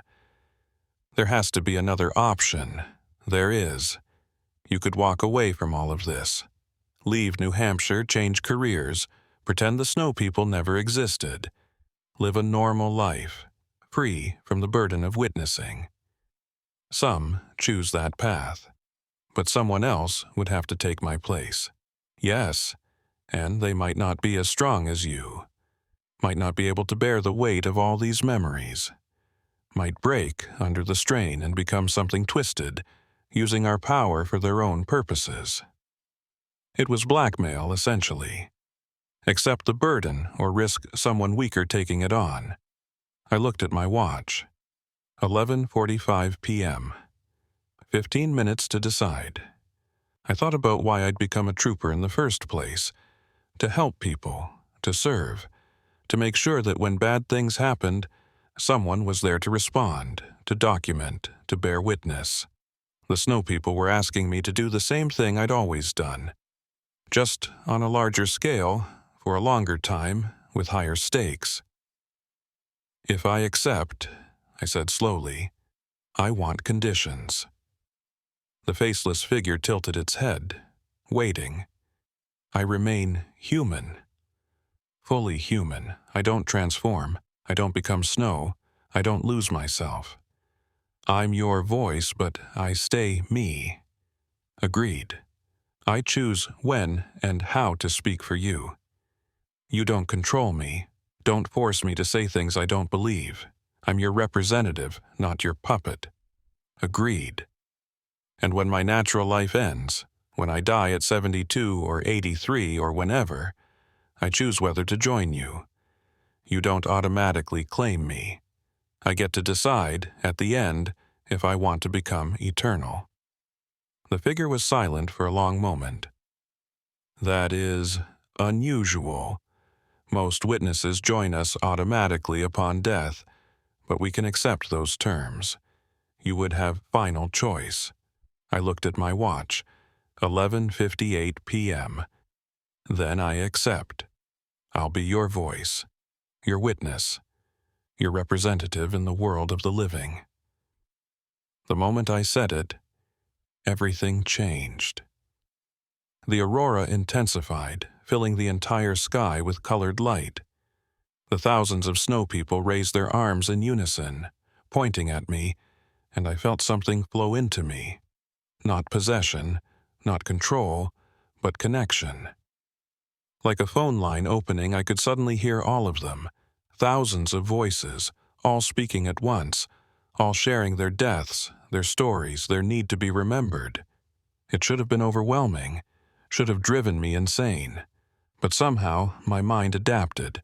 There has to be another option. There is. You could walk away from all of this. Leave New Hampshire, change careers, pretend the snow people never existed. Live a normal life, free from the burden of witnessing. Some choose that path, but someone else would have to take my place. Yes, and they might not be as strong as you, might not be able to bear the weight of all these memories, might break under the strain and become something twisted, using our power for their own purposes. It was blackmail, essentially. Accept the burden or risk someone weaker taking it on. I looked at my watch. 11:45 p.m. 15 minutes to decide. I thought about why I'd become a trooper in the first place. To help people, to serve, to make sure that when bad things happened, someone was there to respond, to document, to bear witness. The snow people were asking me to do the same thing I'd always done, just on a larger scale, for a longer time, with higher stakes. If I accept, I said slowly, I want conditions. The faceless figure tilted its head, waiting. I remain human. Fully human. I don't transform. I don't become snow. I don't lose myself. I'm your voice, but I stay me. Agreed. I choose when and how to speak for you. You don't control me. Don't force me to say things I don't believe. I'm your representative, not your puppet. Agreed. And when my natural life ends, when I die at 72 or 83 or whenever, I choose whether to join you. You don't automatically claim me. I get to decide, at the end, if I want to become eternal. The figure was silent for a long moment. That is unusual. Most witnesses join us automatically upon death, but we can accept those terms. You would have final choice. I looked at my watch. 11:58 p.m. Then I accept. I'll be your voice, your witness, your representative in the world of the living. The moment I said it, everything changed. The aurora intensified, filling the entire sky with colored light. The thousands of snow people raised their arms in unison, pointing at me, and I felt something flow into me. Not possession, not control, but connection. Like a phone line opening, I could suddenly hear all of them, thousands of voices, all speaking at once, all sharing their deaths, their stories, their need to be remembered. It should have been overwhelming, should have driven me insane. But somehow my mind adapted,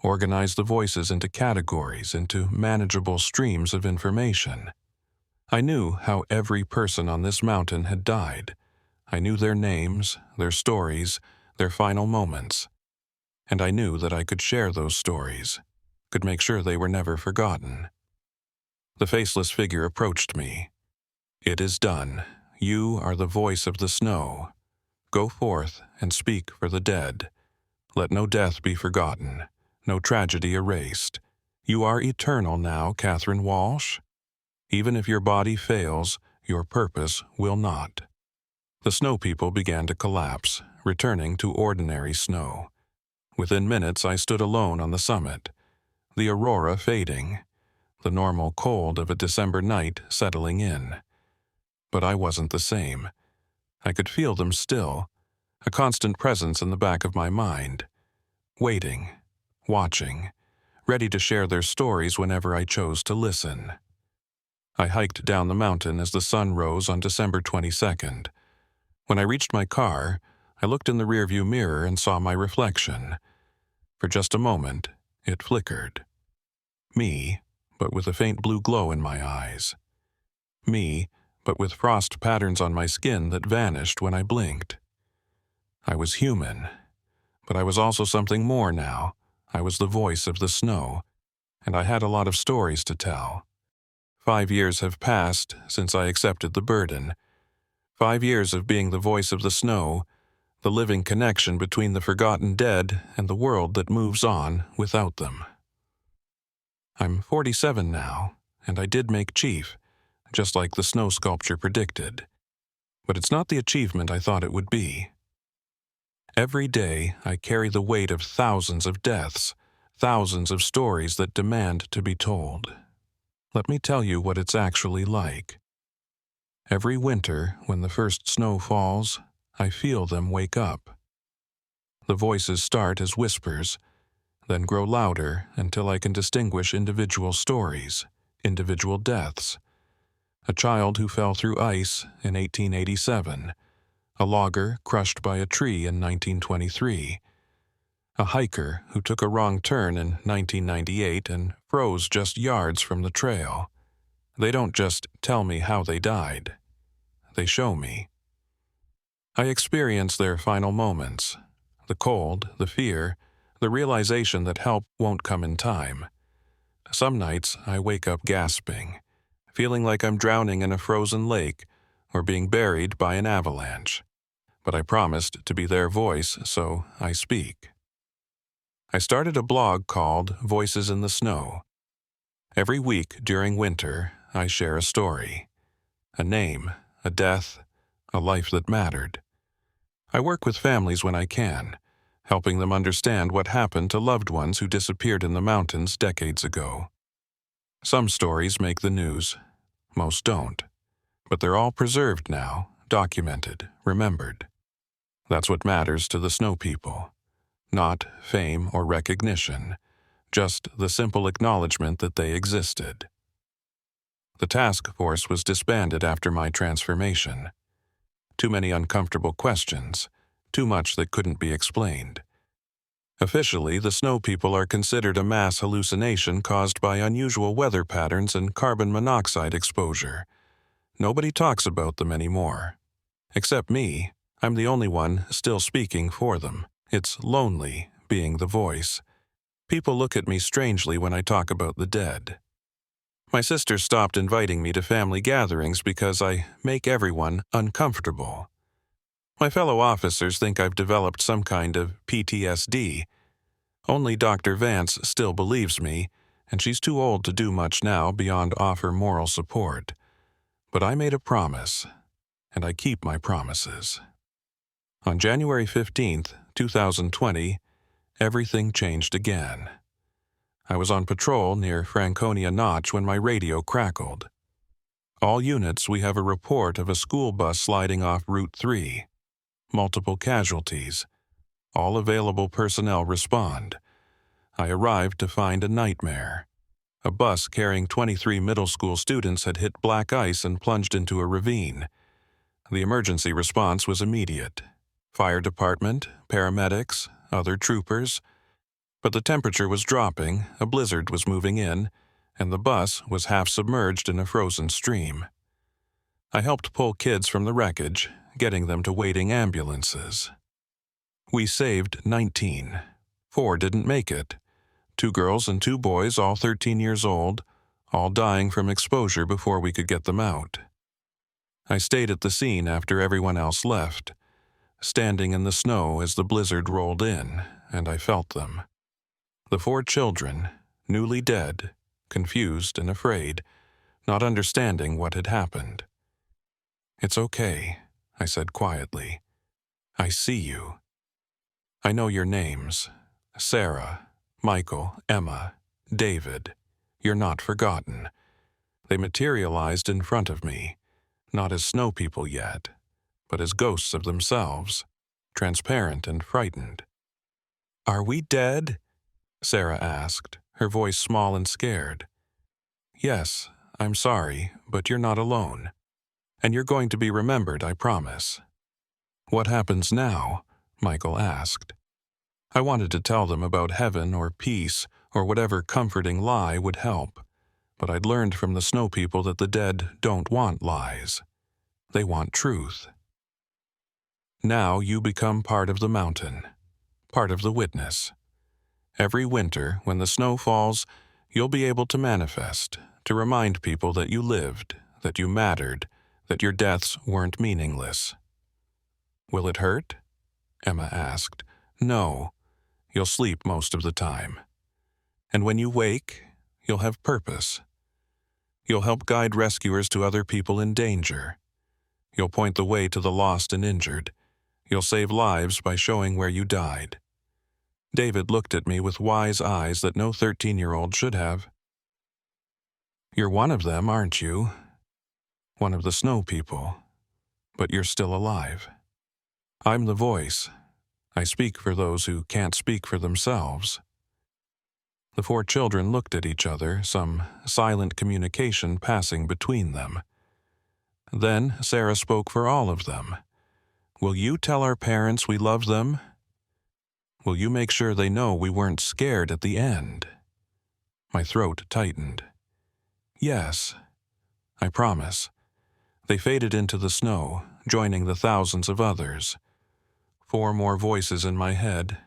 organized the voices into categories, into manageable streams of information. I knew how every person on this mountain had died. I knew their names, their stories, their final moments. And I knew that I could share those stories, could make sure they were never forgotten. The faceless figure approached me. "It is done. You are the voice of the snow. Go forth and speak for the dead. Let no death be forgotten, no tragedy erased. You are eternal now, Catherine Walsh. Even if your body fails, your purpose will not." The snow people began to collapse, returning to ordinary snow. Within minutes, I stood alone on the summit, the aurora fading, the normal cold of a December night settling in. But I wasn't the same. I could feel them still, a constant presence in the back of my mind, waiting, watching, ready to share their stories whenever I chose to listen. I hiked down the mountain as the sun rose on December 22nd. When I reached my car, I looked in the rearview mirror and saw my reflection. For just a moment, it flickered. Me, but with a faint blue glow in my eyes. Me, but with frost patterns on my skin that vanished when I blinked. I was human, but I was also something more now. I was the voice of the snow, and I had a lot of stories to tell. 5 years have passed since I accepted the burden. 5 years of being the voice of the snow, the living connection between the forgotten dead and the world that moves on without them. I'm 47 now, and I did make chief, just like the snow sculpture predicted. But it's not the achievement I thought it would be. Every day I carry the weight of thousands of deaths, thousands of stories that demand to be told. Let me tell you what it's actually like. Every winter, when the first snow falls, I feel them wake up. The voices start as whispers, then grow louder until I can distinguish individual stories, individual deaths. A child who fell through ice in 1887, a logger crushed by a tree in 1923, a hiker who took a wrong turn in 1998 and froze just yards from the trail. They don't just tell me how they died. They show me. I experience their final moments, the cold, the fear, the realization that help won't come in time. Some nights I wake up gasping, feeling like I'm drowning in a frozen lake or being buried by an avalanche. But I promised to be their voice, so I speak. I started a blog called Voices in the Snow. Every week during winter, I share a story. A name, a death, a life that mattered. I work with families when I can, helping them understand what happened to loved ones who disappeared in the mountains decades ago. Some stories make the news, most don't. But they're all preserved now, documented, remembered. That's what matters to the snow people. Not fame or recognition, just the simple acknowledgement that they existed. The task force was disbanded after my transformation. Too many uncomfortable questions, too much that couldn't be explained. Officially, the snow people are considered a mass hallucination caused by unusual weather patterns and carbon monoxide exposure. Nobody talks about them anymore. Except me. I'm the only one still speaking for them. It's lonely being the voice. People look at me strangely when I talk about the dead. My sister stopped inviting me to family gatherings because I make everyone uncomfortable. My fellow officers think I've developed some kind of PTSD. Only Dr. Vance still believes me, and she's too old to do much now beyond offer moral support. But I made a promise, and I keep my promises. On January 15th, 2020, everything changed again. I was on patrol near Franconia Notch when my radio crackled. All units, we have a report of a school bus sliding off Route 3. Multiple casualties. All available personnel respond. I arrived to find a nightmare. A bus carrying 23 middle school students had hit black ice and plunged into a ravine. The emergency response was immediate. Fire department, paramedics, other troopers. But the temperature was dropping, a blizzard was moving in, and the bus was half submerged in a frozen stream. I helped pull kids from the wreckage, getting them to waiting ambulances. We saved 19. 4 didn't make it. 2 girls and 2 boys, all 13 years old, all dying from exposure before we could get them out. I stayed at the scene after everyone else left, standing in the snow as the blizzard rolled in, and I felt them. The 4 children, newly dead, confused and afraid, not understanding what had happened. "It's okay," I said quietly. "I see you. I know your names. Sarah, Michael, Emma, David. You're not forgotten." They materialized in front of me, not as snow people yet, but as ghosts of themselves, transparent and frightened. "Are we dead?" Sarah asked, her voice small and scared. "Yes, I'm sorry, but you're not alone. And you're going to be remembered, I promise." "What happens now?" Michael asked. I wanted to tell them about heaven or peace or whatever comforting lie would help, but I'd learned from the snow people that the dead don't want lies. They want truth. "Now you become part of the mountain, part of the witness. Every winter, when the snow falls, you'll be able to manifest, to remind people that you lived, that you mattered, that your deaths weren't meaningless." "Will it hurt?" Emma asked. "No. You'll sleep most of the time. And when you wake, you'll have purpose. You'll help guide rescuers to other people in danger. You'll point the way to the lost and injured. You'll save lives by showing where you died." David looked at me with wise eyes that no 13-year-old should have. "You're one of them, aren't you? One of the snow people. But you're still alive. I'm the voice. I speak for those who can't speak for themselves." The 4 children looked at each other, some silent communication passing between them. Then Sarah spoke for all of them. "Will you tell our parents we love them? Will you make sure they know we weren't scared at the end?" My throat tightened. "Yes, I promise." They faded into the snow, joining the thousands of others. 4 more voices in my head,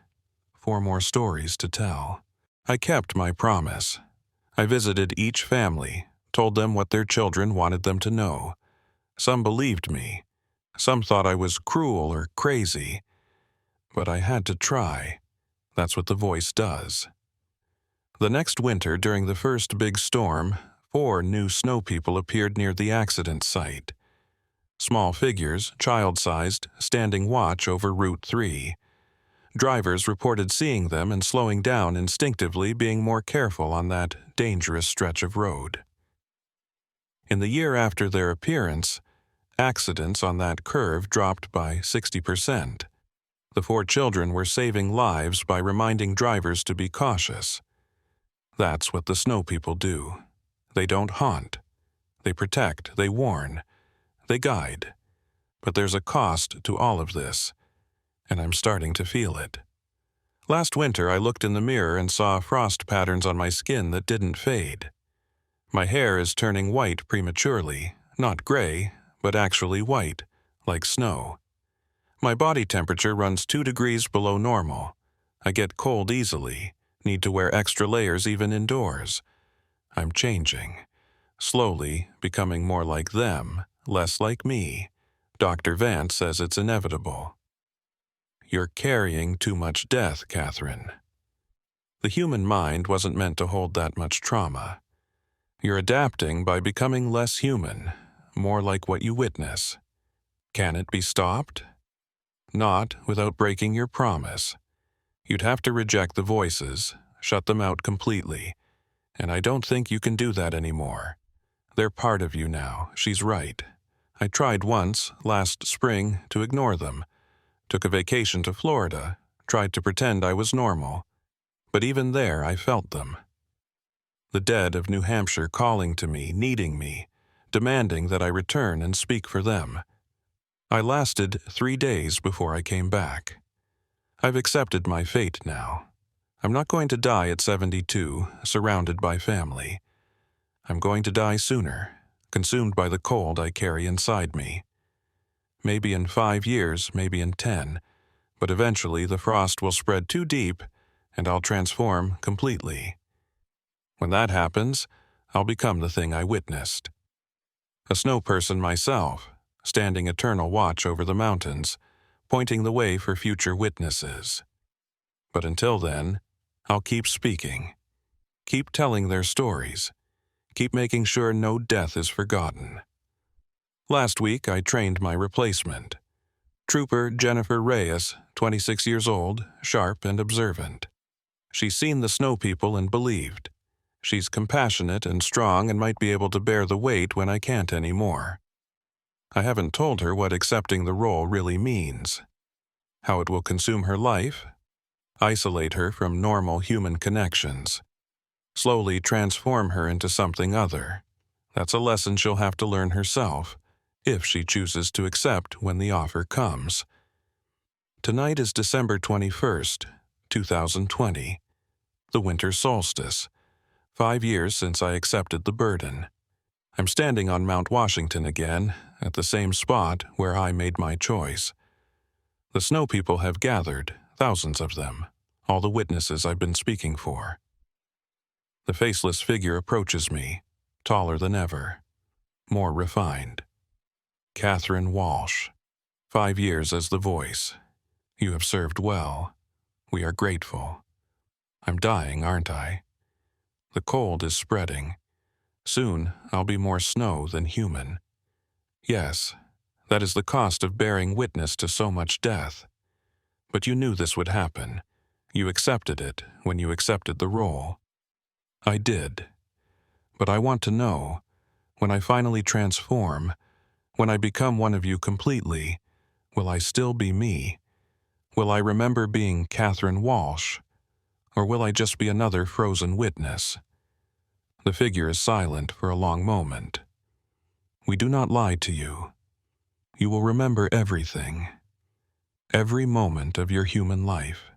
4 more stories to tell. I kept my promise. I visited each family, told them what their children wanted them to know. Some believed me. Some thought I was cruel or crazy. But I had to try. That's what the voice does. The next winter, during the first big storm, 4 new snow people appeared near the accident site. Small figures, child-sized, standing watch over Route 3. Drivers reported seeing them and slowing down instinctively, being more careful on that dangerous stretch of road. In the year after their appearance, accidents on that curve dropped by 60%. The 4 children were saving lives by reminding drivers to be cautious. That's what the snow people do. They don't haunt. They protect, they warn, they guide. But there's a cost to all of this, and I'm starting to feel it. Last winter, I looked in the mirror and saw frost patterns on my skin that didn't fade. My hair is turning white prematurely, not gray, but actually white, like snow. My body temperature runs 2 degrees below normal. I get cold easily, need to wear extra layers even indoors. I'm changing, slowly becoming more like them, less like me. Dr. Vance says it's inevitable. You're carrying too much death, Catherine. The human mind wasn't meant to hold that much trauma. You're adapting by becoming less human, more like what you witness. Can it be stopped? Not without breaking your promise. You'd have to reject the voices, shut them out completely, and I don't think you can do that anymore. They're part of you now, she's right. I tried once, last spring, to ignore them. Took a vacation to Florida, tried to pretend I was normal. But even there I felt them. The dead of New Hampshire calling to me, needing me, demanding that I return and speak for them. I lasted 3 days before I came back. I've accepted my fate now. I'm not going to die at 72, surrounded by family. I'm going to die sooner, consumed by the cold I carry inside me. Maybe in 5 years, maybe in 10, but eventually the frost will spread too deep and I'll transform completely. When that happens, I'll become the thing I witnessed. A snow person myself, standing eternal watch over the mountains, pointing the way for future witnesses. But until then, I'll keep speaking, keep telling their stories, keep making sure no death is forgotten. Last week, I trained my replacement, Trooper Jennifer Reyes, 26 years old, sharp and observant. She's seen the snow people and believed. She's compassionate and strong and might be able to bear the weight when I can't anymore. I haven't told her what accepting the role really means, how it will consume her life, isolate her from normal human connections, slowly transform her into something other. That's a lesson she'll have to learn herself, if she chooses to accept when the offer comes. Tonight is December 21st, 2020, the winter solstice, 5 years since I accepted the burden. I'm standing on Mount Washington again, at the same spot where I made my choice. The snow people have gathered, thousands of them, all the witnesses I've been speaking for. The faceless figure approaches me, taller than ever, more refined. Catherine Walsh, 5 years as the voice. You have served well. We are grateful. I'm dying, aren't I? The cold is spreading. Soon I'll be more snow than human. Yes, that is the cost of bearing witness to so much death. But you knew this would happen. You accepted it when you accepted the role. I did. But I want to know, when I finally transform, when I become one of you completely, will I still be me? Will I remember being Catherine Walsh? Or will I just be another frozen witness? The figure is silent for a long moment. We do not lie to you. You will remember everything. Every moment of your human life.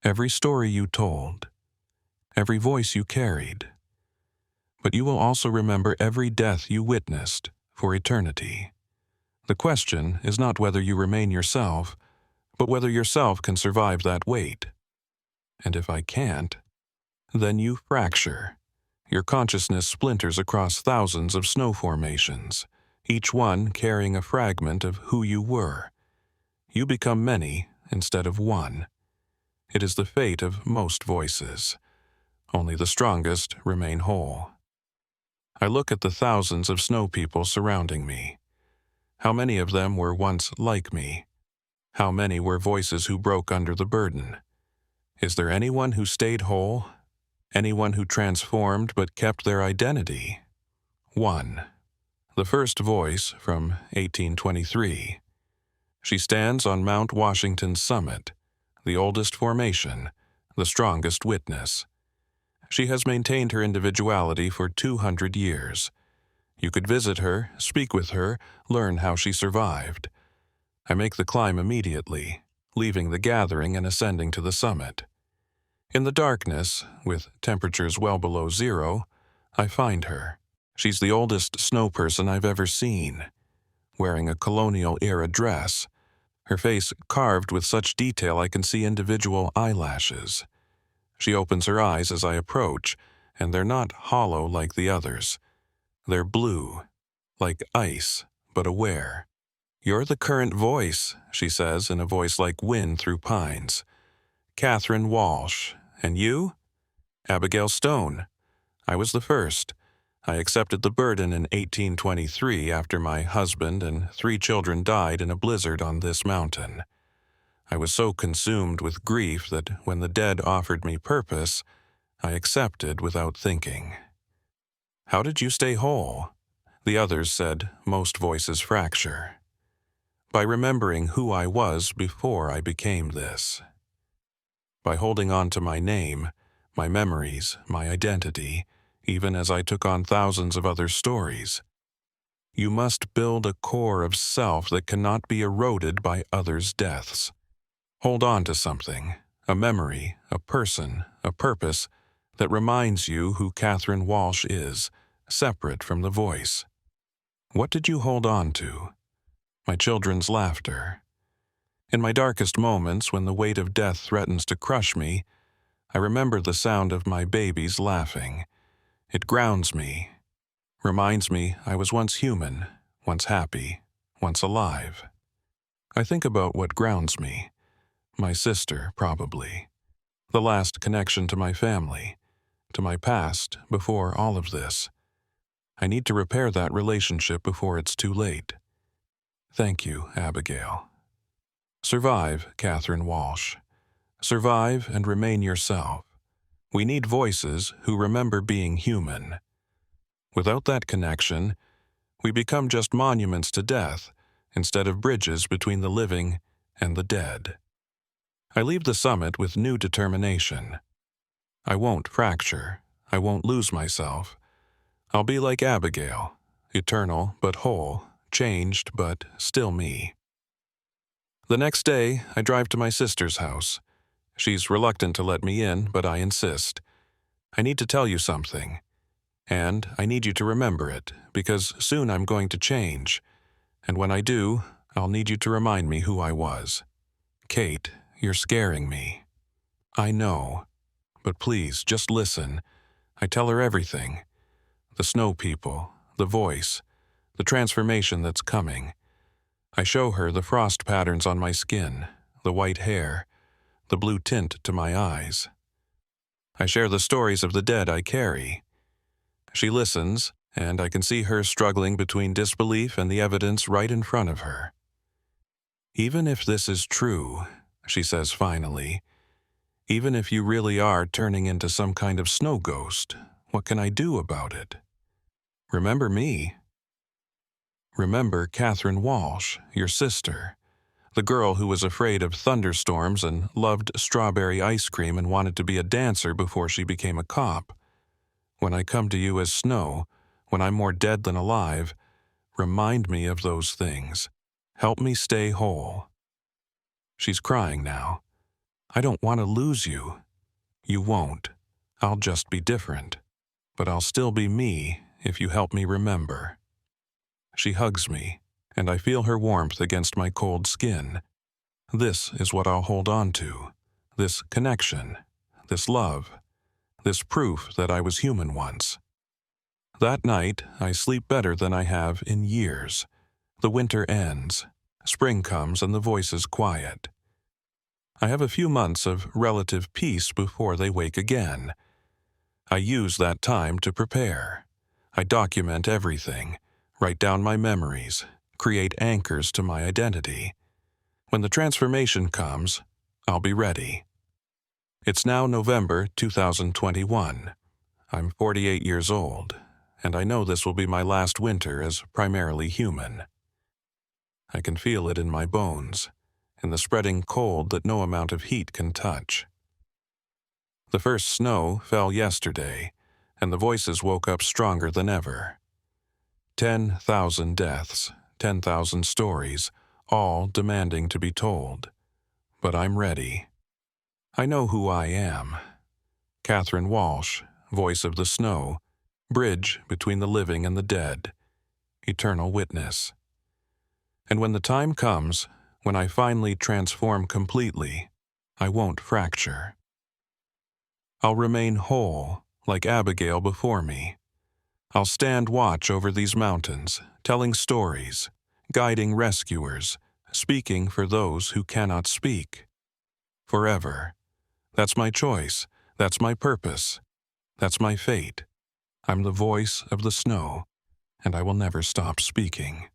Every story you told. Every voice you carried. But you will also remember every death you witnessed for eternity. The question is not whether you remain yourself, but whether yourself can survive that weight. And if I can't, then you fracture. Your consciousness splinters across thousands of snow formations, each one carrying a fragment of who you were. You become many instead of one. It is the fate of most voices. Only the strongest remain whole. I look at the thousands of snow people surrounding me. How many of them were once like me? How many were voices who broke under the burden? Is there anyone who stayed whole? Anyone who transformed but kept their identity? One. The first voice from 1823. She stands on Mount Washington's summit, the oldest formation, the strongest witness. She has maintained her individuality for 200 years. You could visit her, speak with her, learn how she survived. I make the climb immediately, leaving the gathering and ascending to the summit. In the darkness, with temperatures well below zero, I find her. She's the oldest snow person I've ever seen, wearing a colonial-era dress, her face carved with such detail I can see individual eyelashes. She opens her eyes as I approach, and they're not hollow like the others. They're blue, like ice, but aware. "You're the current voice," she says in a voice like wind through pines. "Catherine Walsh. And you?" "Abigail Stone. I was the first. I accepted the burden in 1823 after my husband and 3 children died in a blizzard on this mountain. I was so consumed with grief that when the dead offered me purpose, I accepted without thinking." "How did you stay whole?" The others said most voices fracture. "By remembering who I was before I became this. By holding on to my name, my memories, my identity, even as I took on thousands of other stories. You must build a core of self that cannot be eroded by others' deaths. Hold on to something, a memory, a person, a purpose that reminds you who Catherine Walsh is, separate from the voice. What did you hold on to? My children's laughter. In my darkest moments, when the weight of death threatens to crush me, I remember the sound of my babies laughing. It grounds me, reminds me I was once human, once happy, once alive. I think about what grounds me. My sister, probably. The last connection to my family, to my past before all of this. I need to repair that relationship before it's too late. Thank you, Abigail. Survive, Catherine Walsh. Survive and remain yourself. We need voices who remember being human. Without that connection, we become just monuments to death instead of bridges between the living and the dead. I leave the summit with new determination. I won't fracture. I won't lose myself. I'll be like Abigail, eternal but whole, changed but still me. The next day, I drive to my sister's house. She's reluctant to let me in, but I insist. I need to tell you something. And I need you to remember it, because soon I'm going to change. And when I do, I'll need you to remind me who I was. Kate, you're scaring me. I know. But please, just listen. I tell her everything. The snow people, the voice, the transformation that's coming. I show her the frost patterns on my skin, the white hair, the blue tint to my eyes. I share the stories of the dead I carry. She listens, and I can see her struggling between disbelief and the evidence right in front of her. Even if this is true, she says finally, even if you really are turning into some kind of snow ghost, what can I do about it? Remember me. Remember Catherine Walsh, your sister, the girl who was afraid of thunderstorms and loved strawberry ice cream and wanted to be a dancer before she became a cop. When I come to you as snow, when I'm more dead than alive, remind me of those things. Help me stay whole. She's crying now. I don't want to lose you. You won't. I'll just be different. But I'll still be me if you help me remember. She hugs me, and I feel her warmth against my cold skin. This is what I'll hold on to. This connection, this love, this proof that I was human once. That night, I sleep better than I have in years. The winter ends. Spring comes and the voices quiet. I have a few months of relative peace before they wake again. I use that time to prepare. I document everything, write down my memories, create anchors to my identity. When the transformation comes, I'll be ready. It's now November 2021. I'm 48 years old, and I know this will be my last winter as primarily human. I can feel it in my bones, in the spreading cold that no amount of heat can touch. The first snow fell yesterday, and the voices woke up stronger than ever. 10,000 deaths, 10,000 stories, all demanding to be told. But I'm ready. I know who I am. Catherine Walsh, voice of the snow, bridge between the living and the dead, eternal witness. And when the time comes, when I finally transform completely, I won't fracture. I'll remain whole, like Abigail before me. I'll stand watch over these mountains, telling stories, guiding rescuers, speaking for those who cannot speak. Forever. That's my choice. That's my purpose. That's my fate. I'm the voice of the snow, and I will never stop speaking.